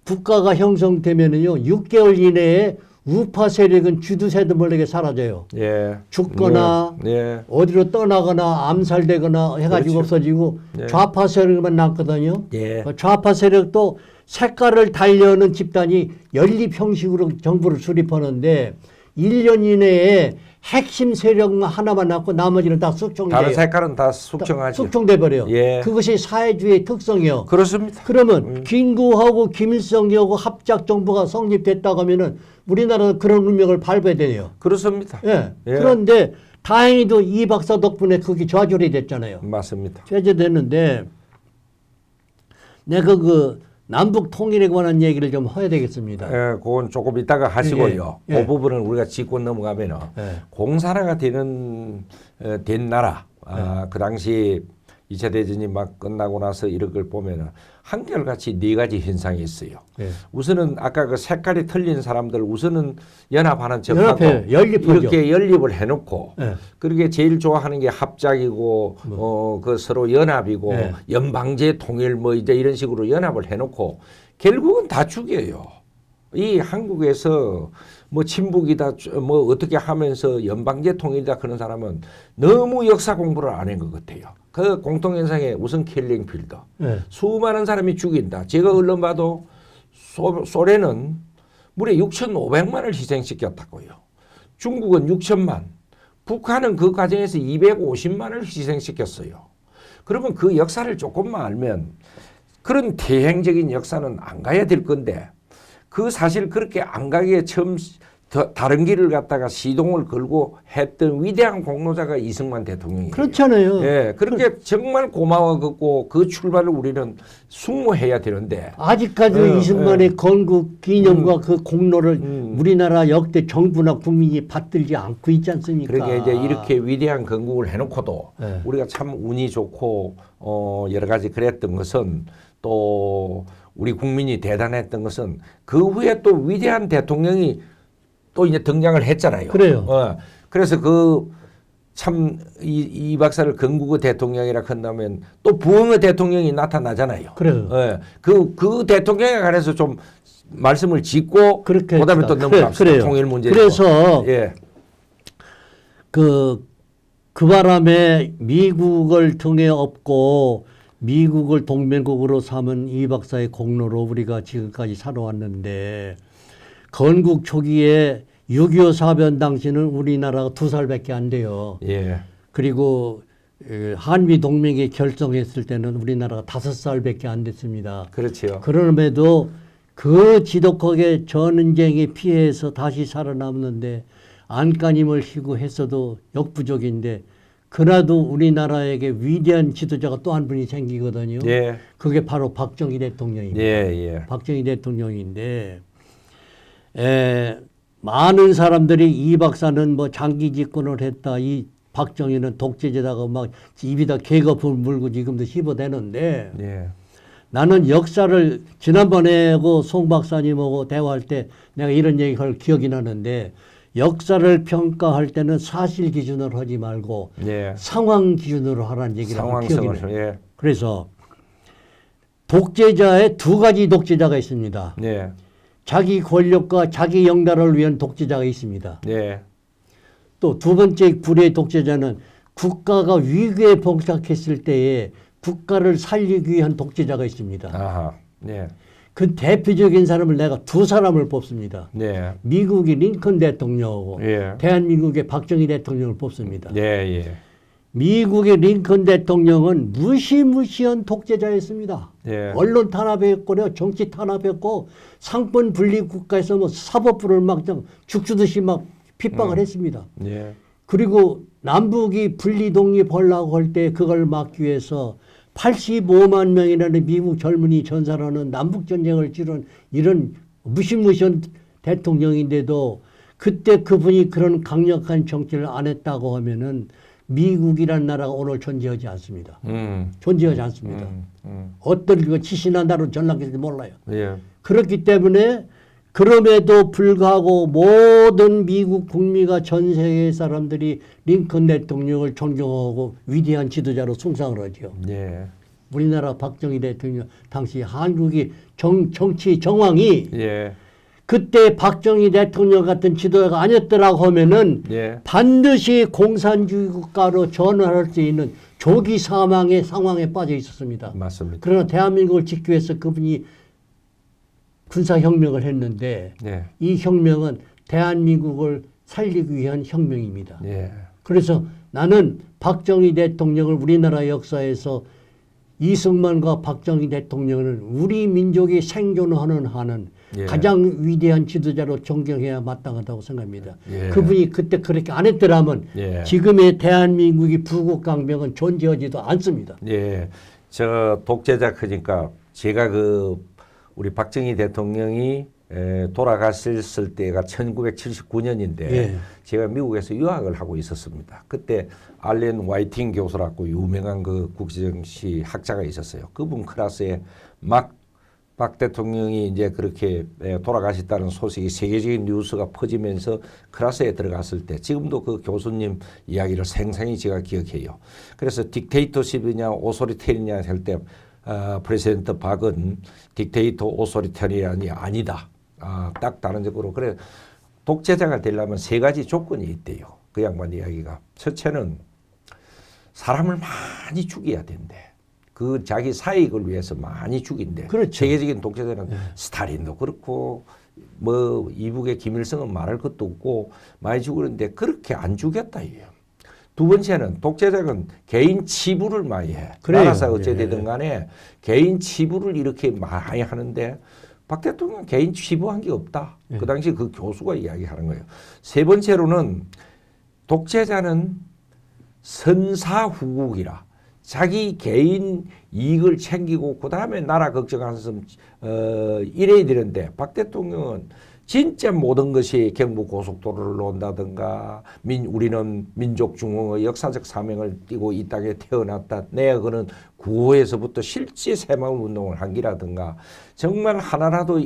국가가 형성되면은요 6개월 이내에 우파 세력은 주두세드몰에게 사라져요. 예. 죽거나 예. 어디로 떠나거나 암살되거나 해가지고 그렇죠. 없어지고 예. 좌파 세력만 남거든요. 예. 좌파 세력도 색깔을 달려는 집단이 연립 형식으로 정부를 수립하는데 1년 이내에 핵심 세력만 하나만 남고 나머지는 다 숙청돼요. 다른 색깔은 다 숙청하죠. 숙청돼 버려요. 예. 그것이 사회주의의 특성이요. 그렇습니다. 그러면 김구하고 김일성하고 합작 정부가 성립됐다고 하면은 우리나라는 그런 운명을 밟아야 되네요. 그렇습니다. 예. 예. 그런데 다행히도 이 박사 덕분에 그게 좌절이 됐잖아요. 맞습니다. 좌절됐는데 내가 그 남북 통일에 관한 얘기를 좀 해야 되겠습니다. 예, 그건 조금 이따가 하시고요. 예, 예. 그 부분은 우리가 짚고 넘어가면은 예. 공산화가 된 나라, 그 당시 2차 대전이 막 끝나고 나서 이런 걸 보면은 한결같이 네 가지 현상이 있어요. 예. 우선은 아까 그 색깔이 틀린 사람들 우선은 연합하는 척하고 연합해요. 연립하죠. 이렇게 연립을 해놓고 예. 그렇게 제일 좋아하는 게 합작이고 그 서로 연합이고 예. 연방제 통일 뭐 이제 이런 식으로 연합을 해놓고 결국은 다 죽여요. 이 한국에서 뭐 친북이다 뭐 어떻게 하면서 연방제 통일이다 그런 사람은 너무 역사 공부를 안 한 것 같아요. 그 공통현상에 우선 킬링필드. 예. 수많은 사람이 죽인다. 제가 언론 봐도 소련은 무려 6,500만을 희생시켰다고요. 중국은 6천만. 북한은 그 과정에서 250만을 희생시켰어요. 그러면 그 역사를 조금만 알면 그런 대행적인 역사는 안 가야 될 건데 그 사실 그렇게 안 가기에 처음 다른 길을 갔다가 시동을 걸고 했던 위대한 공로자가 이승만 대통령이에요. 그렇잖아요. 예, 그렇게 정말 고마워갖고 그 출발을 우리는 숙모해야 되는데 아직까지 이승만의 건국 기념과 그 공로를 우리나라 역대 정부나 국민이 받들지 않고 있지 않습니까? 그러니까 이제 이렇게 위대한 건국을 해놓고도 우리가 참 운이 좋고 여러 가지 그랬던 것은 또 우리 국민이 대단했던 것은 그 후에 또 위대한 대통령이 또 이제 등장을 했잖아요. 그래요. 그래서 그 참 이 박사를 건국의 대통령이라 한다면 또 부흥의 대통령이 나타나잖아요. 그래요. 그 대통령에 관해서 좀 말씀을 짓고 그렇게 그다음에 또 넘어갑시다. 그래요. 통일 문제. 그래서 예. 그 바람에 미국을 등에 업고 미국을 동맹국으로 삼은 이 박사의 공로로 우리가 지금까지 살아왔는데 건국 초기에 6.25 사변 당시는 우리나라가 2살밖에 안 돼요. 예. 그리고 한미 동맹이 결성했을 때는 우리나라가 5살밖에 안 됐습니다. 그렇죠. 그럼에도 그 지독하게 전쟁에 피해서 다시 살아남는데 안간힘을 쉬고 했어도 역부족인데 그래도 우리나라에게 위대한 지도자가 또 한 분이 생기거든요. 예. 그게 바로 박정희 대통령입니다. 예. 박정희 대통령인데 많은 사람들이 이 박사는 뭐 장기 집권을 했다. 이 박정희는 독재자다가 막 입에다 개거품 물고 지금도 씹어대는데 예. 나는 역사를 지난번에 그 송 박사님하고 대화할 때 내가 이런 얘기를 기억이 나는데 역사를 평가할 때는 사실 기준으로 하지 말고 예. 상황 기준으로 하라는 얘기를 하고 기억이 나요. 예. 그래서 독재자에 2가지 독재자가 있습니다. 예. 자기 권력과 자기 영달을 위한 독재자가 있습니다. 예. 또 2번째 불의 독재자는 국가가 위기에 봉착했을 때에 국가를 살리기 위한 독재자가 있습니다. 아하. 예. 그 대표적인 사람을 내가 2사람을 뽑습니다. 네. 미국의 링컨 대통령하고 예. 대한민국의 박정희 대통령을 뽑습니다. 예. 미국의 링컨 대통령은 무시무시한 독재자였습니다. 예. 언론 탄압했고 정치 탄압했고 상권 분립 국가에서 뭐 사법부를 막 죽주듯이 막 핍박을 했습니다. 예. 그리고 남북이 분리 독립하려고 할 때 그걸 막기 위해서 85만 명이라는 미국 젊은이 전사라는 남북 전쟁을 치른 이런 무시무시한 대통령인데도 그때 그분이 그런 강력한 정치를 안 했다고 하면은 미국이라는 나라가 오늘 존재하지 않습니다. 존재하지 않습니다. 어떤 그 치신한 나라로 전락했을지 몰라요. 예. 그렇기 때문에 그럼에도 불구하고 모든 미국 국민과 전 세계 사람들이 링컨 대통령을 존경하고 위대한 지도자로 숭상을 하죠. 예. 우리나라 박정희 대통령 당시 한국이 정치 정황이 예. 그때 박정희 대통령 같은 지도자가 아니었더라고 하면은 예. 반드시 공산주의 국가로 전환할 수 있는 조기 사망의 상황에 빠져 있었습니다. 맞습니다. 그러나 대한민국을 지키기 위해서 그분이 군사혁명을 했는데 예. 이 혁명은 대한민국을 살리기 위한 혁명입니다. 예. 그래서 나는 박정희 대통령을 우리나라 역사에서 이승만과 박정희 대통령은 우리 민족이 생존하는 한은 예. 가장 위대한 지도자로 존경해야 마땅하다고 생각합니다. 예. 그분이 그때 그렇게 안 했더라면 예. 지금의 대한민국이 부국강병은 존재하지도 않습니다. 예. 저 독재자 크니까 제가 우리 박정희 대통령이 돌아갔을 때가 1979년인데 예. 제가 미국에서 유학을 하고 있었습니다. 그때 알렌 화이팅 교수라고 유명한 그 국제정치 학자가 있었어요. 그분 클래스에 막 박 대통령이 이제 그렇게 돌아가셨다는 소식이 세계적인 뉴스가 퍼지면서 클래스에 들어갔을 때 지금도 그 교수님 이야기를 생생히 제가 기억해요. 그래서 딕테이터십이냐 오소리테리냐 할 때 프레지던트 박은 딕테이터 오소리테리안이 아니다. 딱 다른적으로 그래 독재자가 되려면 3가지 조건이 있대요. 그 양반 이야기가 첫째는 사람을 많이 죽여야 된대. 그 자기 사익을 위해서 많이 죽인대. 그렇죠. 세계적인 독재자는 스탈린도 그렇고 뭐 이북의 김일성은 말할 것도 없고 많이 죽이는데 그렇게 안 죽였다 이요. 2번째는 독재자는 개인 치부를 많이 해. 그래요. 나라사 어찌되든 간에 개인 치부를 이렇게 많이 하는데 박 대통령은 개인 치부한 게 없다. 그 당시 그 교수가 이야기하는 거예요. 3번째로는 독재자는 선사후국이라 자기 개인 이익을 챙기고 그다음에 나라 걱정하면서 이래야 되는데 박 대통령은 진짜 모든 것이 경부 고속도로를 온다든가 우리는 민족중흥의 역사적 사명을 띠고 이 땅에 태어났다. 내가 그는 구호에서부터 실제 새마을 운동을 한 기라든가 정말 하나라도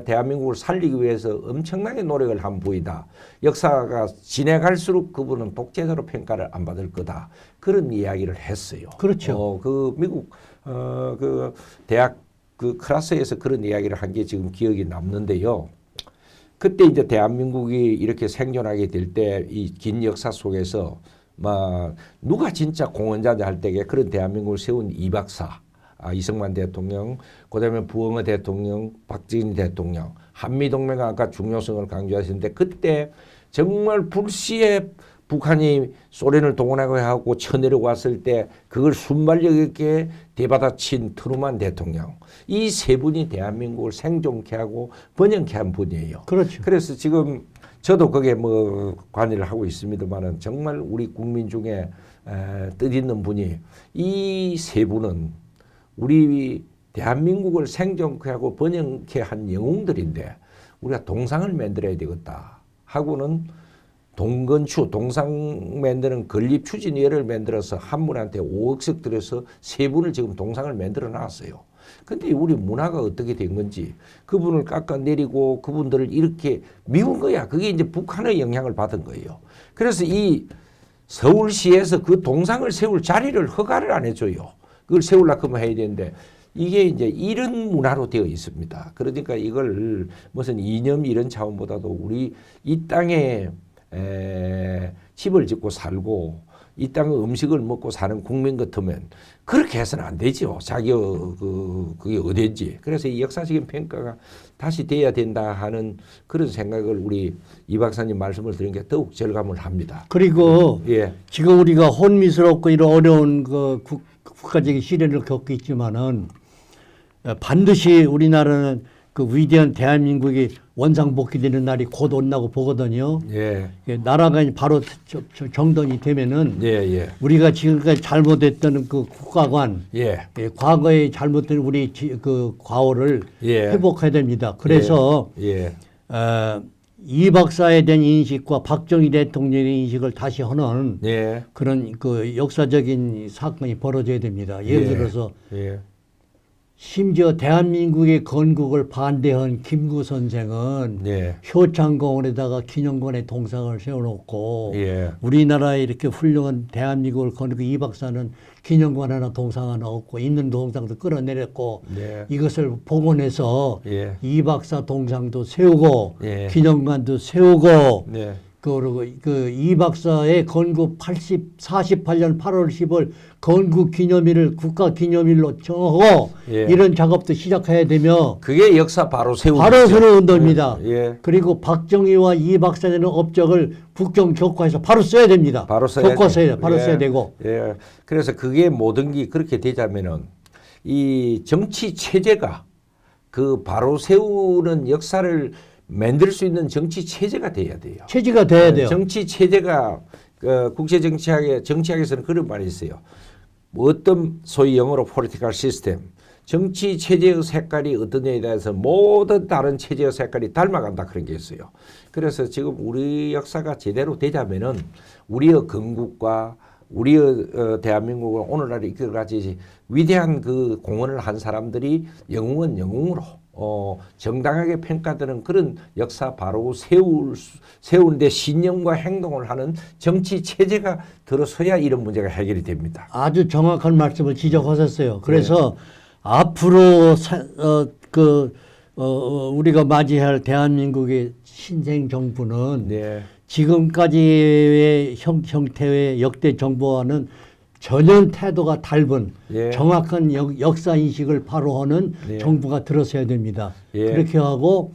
대한민국을 살리기 위해서 엄청나게 노력을 한 부이다. 역사가 지나갈수록 그분은 독재자로 평가를 안 받을 거다. 그런 이야기를 했어요. 그렇죠. 그 미국 그 대학 그 클래스에서 그런 이야기를 한 게 지금 기억이 남는데요. 그때 이제 대한민국이 이렇게 생존하게 될 때 이 긴 역사 속에서 막 누가 진짜 공헌자냐 할 때에 그런 대한민국을 세운 이 박사, 이승만 대통령, 그다음에 부엉의 대통령, 박정희 대통령, 한미동맹 아까 중요성을 강조하시는데 그때 정말 불시에 북한이 소련을 동원하고 하고 쳐내려왔을 때 그걸 순발력 있게 대받아친 트루만 대통령 이 세 분이 대한민국을 생존케 하고 번영케 한 분이에요. 그렇죠. 그래서 지금 저도 거기에 뭐 관여를 하고 있습니다만은 정말 우리 국민 중에 뜻있는 분이 이 세 분은 우리 대한민국을 생존케 하고 번영케 한 영웅들인데 우리가 동상을 만들어야 되겠다 하고는 동상 만드는 건립추진위원회를 만들어서 한 분한테 5억씩 들여서 세 분을 지금 동상을 만들어 놨어요. 근데 우리 문화가 어떻게 된 건지 그분을 깎아내리고 그분들을 이렇게 미운 거야. 그게 이제 북한의 영향을 받은 거예요. 그래서 이 서울시에서 그 동상을 세울 자리를 허가를 안 해줘요. 그걸 세우려고 하면 해야 되는데 이게 이제 이런 문화로 되어 있습니다. 그러니까 이걸 무슨 이념 이런 차원보다도 우리 이 땅에 집을 짓고 살고 이 땅의 음식을 먹고 사는 국민 같으면 그렇게 해서는 안 되죠. 그게 어딘지. 그래서 이 역사적인 평가가 다시 돼야 된다 하는 그런 생각을 우리 이 박사님 말씀을 드린 게 더욱 절감을 합니다. 그리고 예. 지금 우리가 혼미스럽고 이런 어려운 그 국가적인 시련을 겪고 있지만은 반드시 우리나라는 그 위대한 대한민국이 원상복귀되는 날이 곧 온다고 보거든요. 예. 나라가 바로 정돈이 되면은 예. 우리가 지금까지 잘못했던 그 국가관, 예. 과거에 잘못된 우리 그 과오를 예. 회복해야 됩니다. 그래서 예. 이 박사에 대한 인식과 박정희 대통령의 인식을 다시 하는 예. 그런 그 역사적인 사건이 벌어져야 됩니다. 예를 들어서 심지어 대한민국의 건국을 반대한 김구 선생은 효창공원에다가 기념관에 동상을 세워놓고 우리나라에 이렇게 훌륭한 대한민국을 건국 이 박사는 기념관 하나 동상 하나 없고 있는 동상도 끌어내렸고 이것을 복원해서 이 박사 동상도 세우고 기념관도 세우고 그리고 그 이 박사의 건국 48년 8월 10일 건국 기념일을 국가 기념일로 정하고 이런 작업도 시작해야 되며 그게 역사 바로 세우는 운동입니다. 그리고 박정희와 이 박사라는 업적을 국정 교과에서 바로 써야 됩니다. 바로 써야 써야 되고. 그래서 그게 모든 게 그렇게 되자면은 이 정치 체제가 그 바로 세우는 역사를 만들 수 있는 정치 체제가 돼야 돼요. 체제가 돼야 돼요. 정치 체제가 국제 정치학에서는 그런 말이 있어요. 어떤 소위 영어로 political system, 정치 체제의 색깔이 어떠냐에 대해서 모든 다른 체제의 색깔이 닮아간다 그런 게 있어요. 그래서 지금 우리 역사가 제대로 되자면은 우리의 건국과 우리의 대한민국을 오늘날 이끌어가지 위대한 그 공헌을 한 사람들이 영웅은 영웅으로 정당하게 평가되는 그런 역사 바로 세우는데 신념과 행동을 하는 정치 체제가 들어서야 이런 문제가 해결이 됩니다. 아주 정확한 말씀을 지적하셨어요. 그래서 앞으로 우리가 맞이할 대한민국의 신생 정부는 지금까지의 형태의 역대 정부와는 전혀 태도가 닮은 정확한 역사 인식을 바로 하는 정부가 들어서야 됩니다. 그렇게 하고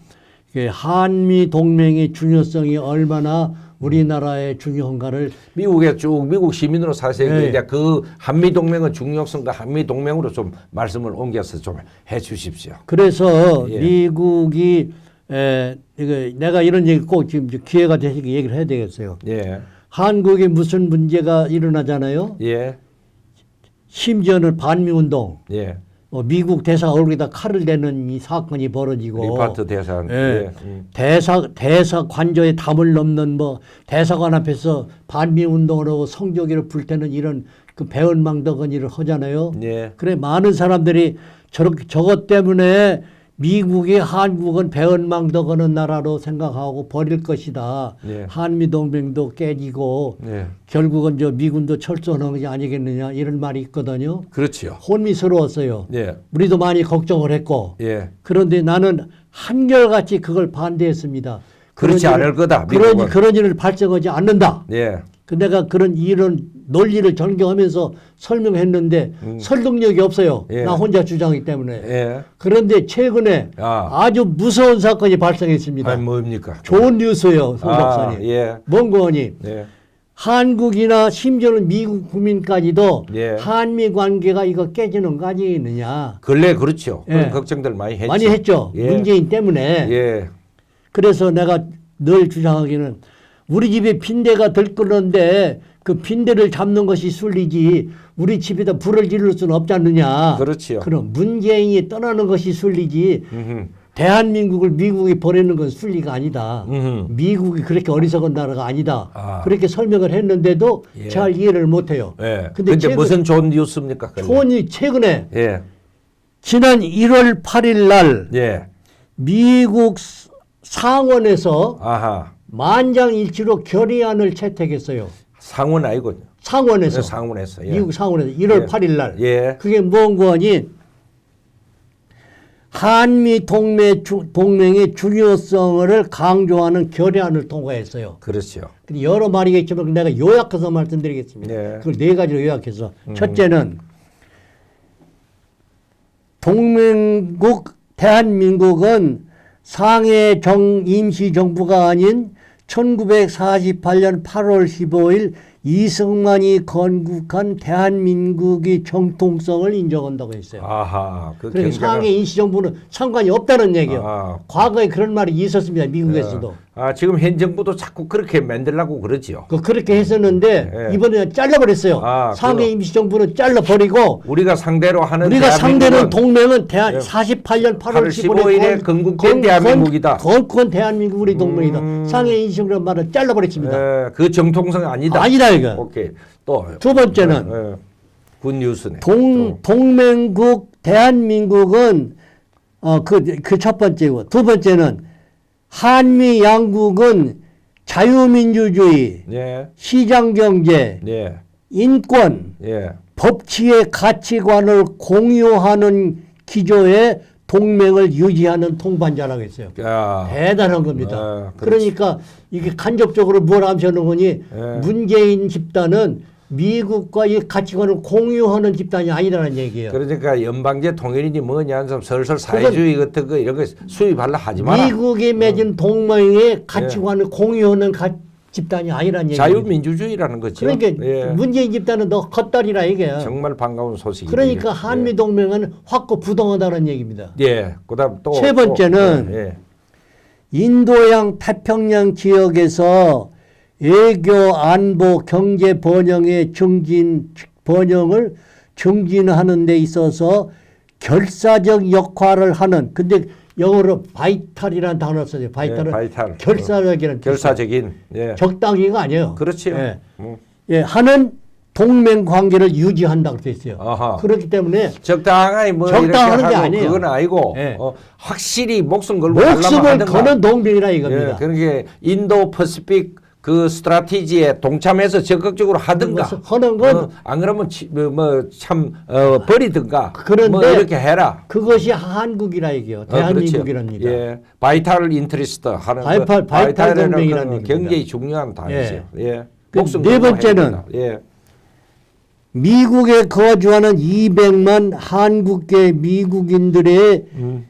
한미 동맹의 중요성이 얼마나 우리나라의 중요한가를 미국에 쭉 미국 시민으로 사세요. 이제 그 한미 동맹의 중요성과 한미 동맹으로 좀 말씀을 옮겨서 좀 해주십시오. 그래서 미국이 내가 이런 얘기 꼭 지금 기회가 되시게 얘기를 해야 되겠어요. 한국에 무슨 문제가 일어나잖아요. 심지어는 반미운동, 미국 대사 얼굴에다 칼을 대는 이 사건이 벌어지고 리파트 대사관. 예. 대사 관저에 담을 넘는 뭐 대사관 앞에서 반미 운동을 하고 성조기를 불태는 이런 그 배은망덕은 하잖아요. 예. 그래 많은 사람들이 저것 때문에 미국이 한국은 배은망덕하는 나라로 생각하고 버릴 것이다. 예. 한미 동맹도 깨지고 예. 결국은 저 미군도 철수하는 것이 아니겠느냐 이런 말이 있거든요. 그렇죠. 혼미스러웠어요. 예. 우리도 많이 걱정을 했고 예. 그런데 나는 한결같이 그걸 반대했습니다. 그렇지 그런 않을 거다. 그런 일을 발생하지 않는다. 예. 그 내가 그런 이런 논리를 전개하면서 설명했는데 설득력이 없어요. 예. 나 혼자 주장하기 때문에. 예. 그런데 최근에 아주 무서운 사건이 발생했습니다. 아니 뭡니까? 좋은 뉴스예요, 송 박사님. 예. 뭔거니? 예. 한국이나 심지어는 미국 국민까지도 예. 한미 관계가 이거 깨지는 거 아니겠느냐. 근래 그렇죠. 예. 그런 걱정들 많이 했죠. 많이 했죠. 예. 문재인 때문에. 예. 그래서 내가 늘 주장하기는 우리 집에 빈대가 들끓는데 그 빈대를 잡는 것이 순리지 우리 집에다 불을 지를 수는 없지 않느냐. 그렇지요. 그럼 문재인이 떠나는 것이 순리지 음흠. 대한민국을 미국이 버리는 건 순리가 아니다. 음흠. 미국이 그렇게 어리석은 나라가 아니다. 아. 그렇게 설명을 했는데도 예. 잘 이해를 못해요. 예. 근데 무슨 좋은 뉴스입니까? 근래? 초원이 최근에 예. 지난 1월 8일 날 예. 미국 상원에서 아하. 만장일치로 결의안을 채택했어요. 상원 아니고 상원에서. 상원에서. 예. 미국 상원에서 1월 예. 8일 날. 예. 그게 뭔고 하니 한미 동맹의 중요성을 강조하는 결의안을 통과했어요. 그렇죠. 근데 여러 말이겠지만 내가 요약해서 말씀드리겠습니다. 예. 그걸 네 가지로 요약해서. 첫째는 동맹국 대한민국은 상해 임시정부가 아닌 1948년 8월 15일 이승만이 건국한 대한민국의 정통성을 인정한다고 했어요. 아하. 그 그러니까 상해 임시정부는 상관이 없다는 얘기예요. 아. 과거에 그런 말이 있었습니다. 미국에서도. 지금 현 정부도 자꾸 그렇게 만들려고 그러지요. 그렇게 했었는데 예. 이번에 잘라버렸어요. 상해 임시정부는 잘라버리고 우리가 상대로 하는 우리가 상대는 동맹은 예. 48년 8월 8월 15일에 건국된 대한민국이다. 건국한 대한민국 우리 동맹이다. 상해 임시정부라는 말을 잘라버렸습니다. 그 정통성 아니다. 아니다 이거. 오케이. 또 두 번째는 굿뉴스네. 동맹국 대한민국은 그 첫 번째고 두 번째는 한미 양국은 자유민주주의, 예. 시장경제, 예. 인권, 예. 법치의 가치관을 공유하는 기조의 동맹을 유지하는 통반자라고 했어요. 야. 대단한 겁니다. 그렇지. 그러니까 이게 간접적으로 뭘 암시하는 거니 예. 문재인 집단은 미국과 이 가치관을 공유하는 집단이 아니라는 얘기예요. 그러니까 연방제 통일이니 뭐냐 해서 슬슬 사회주의 같은 거 이런 거 수입하려 하지 마라. 미국이 맺은 동맹의 가치관을 공유하는 집단이 아니라는 얘기예요. 자유민주주의라는 거죠. 그러니까 예. 문재인 집단은 너 헛다리라 이게요. 정말 반가운 소식이에요. 그러니까 한미 동맹은 확고 부동하다는 얘기입니다. 예. 그다음 또 세 번째는 예. 인도양 태평양 지역에서 외교, 안보, 경제 번영을 증진하는 데 있어서 결사적 역할을 하는, 근데 영어로 바이탈이라는 단어를 써요. 바이탈은 예, 바이탈. 결사적이라는 결사적인. 예. 적당히가 아니에요. 그렇죠. 예. 예, 하는 동맹 관계를 유지한다고 돼 있어요. 아하. 그렇기 때문에 적당하게 뭐 적당한 이렇게 게 하고 아니에요. 그건 아니고 예. 확실히 목숨 걸고 목숨을 하려면 거는 동맹이라 이겁니다. 예, 그러니까 인도 퍼시픽 그 스트라티지에 동참해서 적극적으로 하든가 하는 건 안 그러면 참 버리든가 그런데 뭐 이렇게 해라. 그것이 한국이라 얘기요. 대한민국이랍니다. 그렇죠. 예, 바이탈 인트리스트 하는 바이탈 동맹이라는 건 얘기입니다. 굉장히 중요한 단어죠. 예. 그 목숨 네 걸고 번째는 해야 된다. 예. 미국에 거주하는 200만 한국계 미국인들의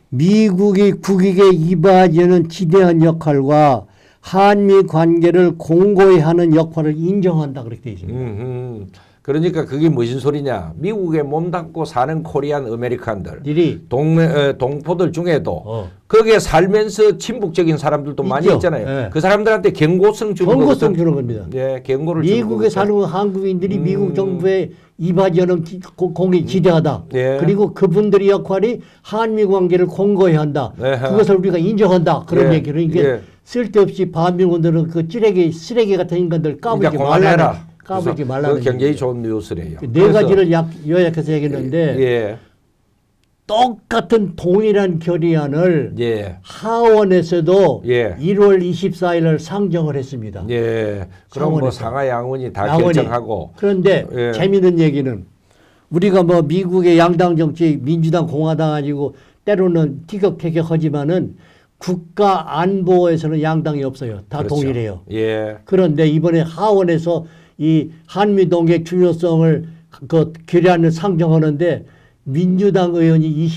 미국이 국익에 이바지하는 지대한 역할과 한미 관계를 공고히 하는 역할을 인정한다 그렇게 되어 있습니다. 그러니까 그게 무슨 소리냐? 미국에 몸담고 사는 코리안 아메리칸들, 일이 동포들 중에도 거기에 살면서 친북적인 사람들도 많이 있죠. 있잖아요. 예. 그 사람들한테 경고성 주는 경고성 거거든. 주는 겁니다. 예, 경고를 주는 미국에 거거든. 사는 한국인들이 미국 정부의 이바지하는 공이 지대하다. 예. 그리고 그분들의 역할이 한미 관계를 공고히 한다. 예. 그것을 우리가 인정한다. 그런 예. 얘기를 이게 예. 쓸데없이 반민군들은 그 쓰레기 같은 인간들 까불지 이제 그만해라. 까불지 그래서 말라는 그 굉장히 얘기죠. 좋은 뉴스래요. 네 가지를 요약해서 얘기했는데 예, 똑같은 동일한 결의안을 예, 하원에서도 예. 1월 24일을 상정을 했습니다. 예. 그럼 뭐 상원에서. 상하 양원이 다 양원이. 결정하고. 그런데 예. 재미있는 얘기는 우리가 뭐 미국의 양당 정치 민주당 공화당 가지고 때로는 티격태격하지만은 국가 안보에서는 양당이 없어요. 다 그렇죠. 동일해요. 예, 그런데 이번에 하원에서 이 한미동맹 중요성을 그 결의안을 상정하는데 민주당 의원이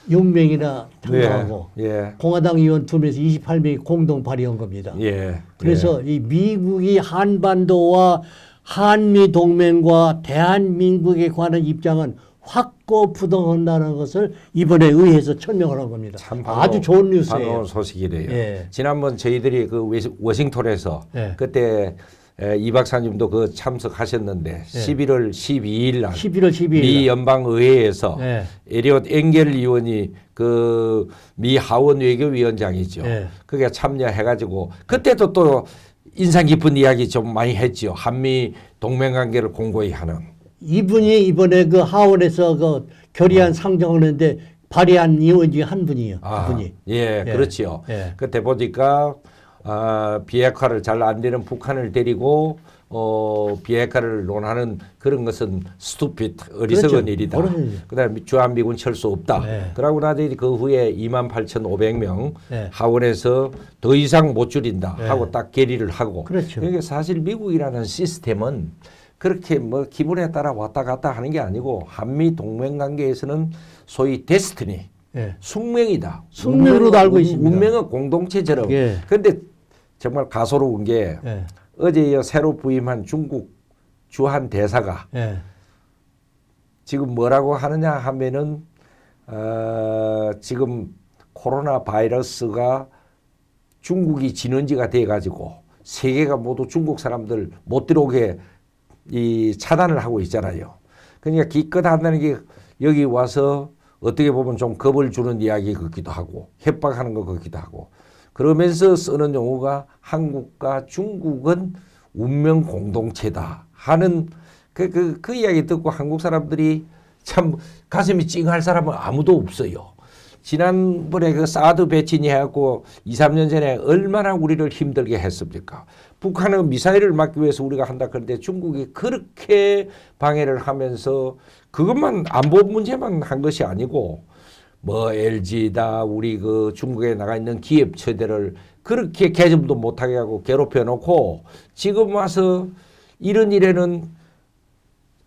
26명이나 참가하고 예, 공화당 의원 2명에서 28명이 공동 발의한 겁니다. 예. 그래서 이 미국이 한반도와 한미 동맹과 대한민국에 관한 입장은 확고부동한다는 것을 이번에 의회에서 천명을 한 겁니다. 참 아주 좋은 뉴스예요. 반가운 소식이래요. 예. 지난번 저희들이 그 워싱턴에서 예. 그때 이 박사님도 그 참석하셨는데 11월 12일 날 11월 12일 미 연방의회에서 예. 에리엇 엥겔 의원이 그 미 하원 외교위원장이죠. 예. 그게 참여해가지고 그때도 또 인상 깊은 이야기 좀 많이 했죠. 한미 동맹 관계를 공고히 하는. 이분이 이번에 그 하원에서 그 결의안 상정하는데 발의한 의원 중에 한 분이에요. 그분이. 예, 그렇지요. 예. 그때 보니까 비핵화를 잘 안 되는 북한을 데리고 비핵화를 논하는 그런 것은 스투핏 어리석은 그렇죠. 일이다. 어리석은 일. 그다음에 주한미군 철수 없다. 네. 그러고 나더니 그 후에 28,500명 네. 하원에서 더 이상 못 줄인다 네. 하고 딱 결의를 하고. 그렇죠. 그러니까 사실 미국이라는 시스템은 그렇게 뭐 기분에 따라 왔다 갔다 하는 게 아니고 한미 동맹 관계에서는 소위 데스티니 예. 숙명이다. 숙명으로도 알고 있습니다. 운명의 공동체처럼. 예. 그런데 정말 가소로운 게 예. 어제 새로 부임한 중국 주한 대사가 예. 지금 뭐라고 하느냐 하면은 지금 코로나 바이러스가 중국이 진원지가 돼 가지고 세계가 모두 중국 사람들 못 들어오게 이 차단을 하고 있잖아요. 그러니까 기껏 한다는 게 여기 와서 어떻게 보면 좀 겁을 주는 이야기 같기도 하고 협박하는 것 같기도 하고 그러면서 쓰는 용어가 한국과 중국은 운명 공동체다 하는 그 이야기 듣고 한국 사람들이 참 가슴이 찡할 사람은 아무도 없어요. 지난번에 그 사드 배치니 해갖고 2, 3년 전에 얼마나 우리를 힘들게 했습니까? 북한은 미사일을 막기 위해서 우리가 한다 그런데 중국이 그렇게 방해를 하면서 그것만 안보 문제만 한 것이 아니고 뭐 LG다 우리 그 중국에 나가 있는 기업 체대를 그렇게 개점도 못하게 하고 괴롭혀 놓고 지금 와서 이런 일에는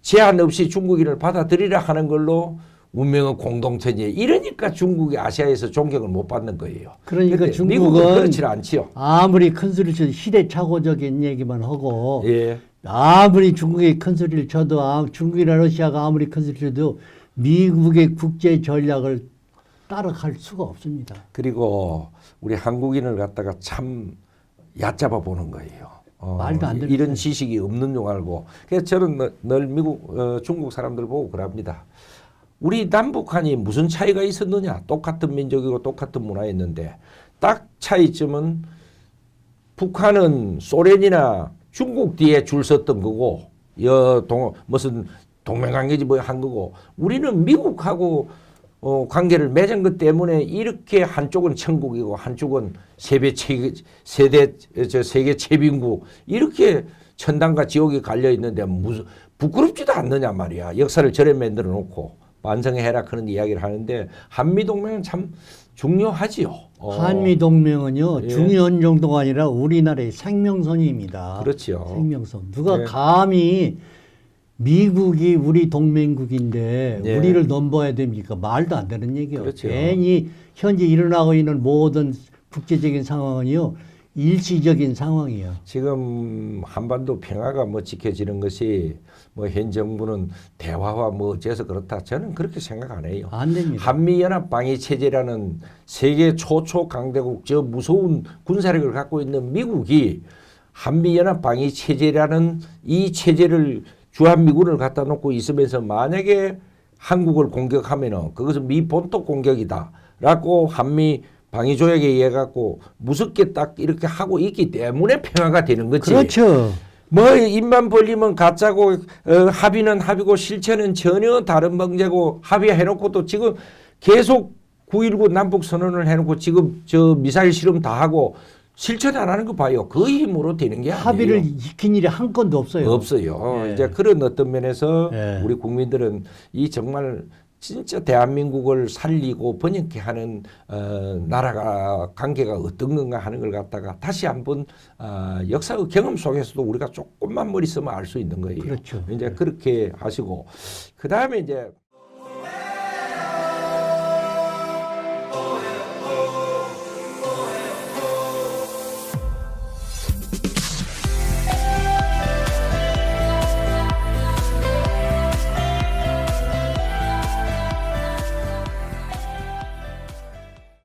제한 없이 중국인을 받아들이라 하는 걸로 운명의 공동체니 이러니까 중국이 아시아에서 존경을 못 받는 거예요. 그러니까 미국은 중국은 그렇지 않지요. 아무리 큰 소리를 쳐도 시대착오적인 얘기만 하고 예. 아무리 중국이 큰 소리를 쳐도 중국이나 러시아가 아무리 큰 소리를 쳐도 미국의 국제 전략을 따라갈 수가 없습니다. 그리고 우리 한국인을 갖다가 참 얕잡아 보는 거예요. 말도 안 되는 이런 소리. 지식이 없는 줄 알고. 그래서 저는 늘 미국 중국 사람들 보고 그럽니다. 우리 남북한이 무슨 차이가 있었느냐? 똑같은 민족이고 똑같은 문화였는데 딱 차이점은 북한은 소련이나 중국 뒤에 줄 섰던 거고 무슨 동맹관계지 뭐 한 거고 우리는 미국하고 관계를 맺은 것 때문에 이렇게 한쪽은 천국이고 한쪽은 세계 최빈국 이렇게 천당과 지옥이 갈려 있는데 무슨 부끄럽지도 않느냐 말이야. 역사를 저래 만들어 놓고 반성해라 그런 이야기를 하는데 한미동맹은 참 중요하지요. 한미동맹은요 예. 중요한 정도가 아니라 우리나라의 생명선입니다. 그렇죠. 생명선. 누가 예. 감히 미국이 우리 동맹국인데 예. 우리를 넘봐야 됩니까? 말도 안 되는 얘기예요. 그렇죠. 괜히 현재 일어나고 있는 모든 국제적인 상황은요 일시적인 상황이에요. 지금 한반도 평화가 뭐 지켜지는 것이 뭐 현 정부는 대화와 뭐 어째서 그렇다. 저는 그렇게 생각 안 해요. 안 됩니다. 한미연합 방위 체제라는 세계 초초 강대국 저 무서운 군사력을 갖고 있는 미국이 한미연합 방위 체제라는 이 체제를 주한미군을 갖다 놓고 있으면서 만약에 한국을 공격하면은 그것은 미 본토 공격이다라고 한미 방위조약에 의해 갖고 무섭게 딱 이렇게 하고 있기 때문에 평화가 되는 거지. 그렇죠. 뭐 입만 벌리면 가짜고 합의는 합의고 실체는 전혀 다른 문제고 합의해놓고도 지금 계속 9.19 남북 선언을 해놓고 지금 저 미사일 실험 다 하고 실천 안 하는 거 봐요. 그 힘으로 되는 게 합의를 아니에요. 지킨 일이 한 건도 없어요. 없어요. 예. 이제 그런 어떤 면에서 예. 우리 국민들은 이 정말 진짜 대한민국을 살리고 번영케 하는 나라가 관계가 어떤 건가 하는 걸 갖다가 다시 한번 역사의 경험 속에서도 우리가 조금만 머리 쓰면 알 수 있는 거예요. 그렇죠. 이제 그렇게 하시고 그 다음에 이제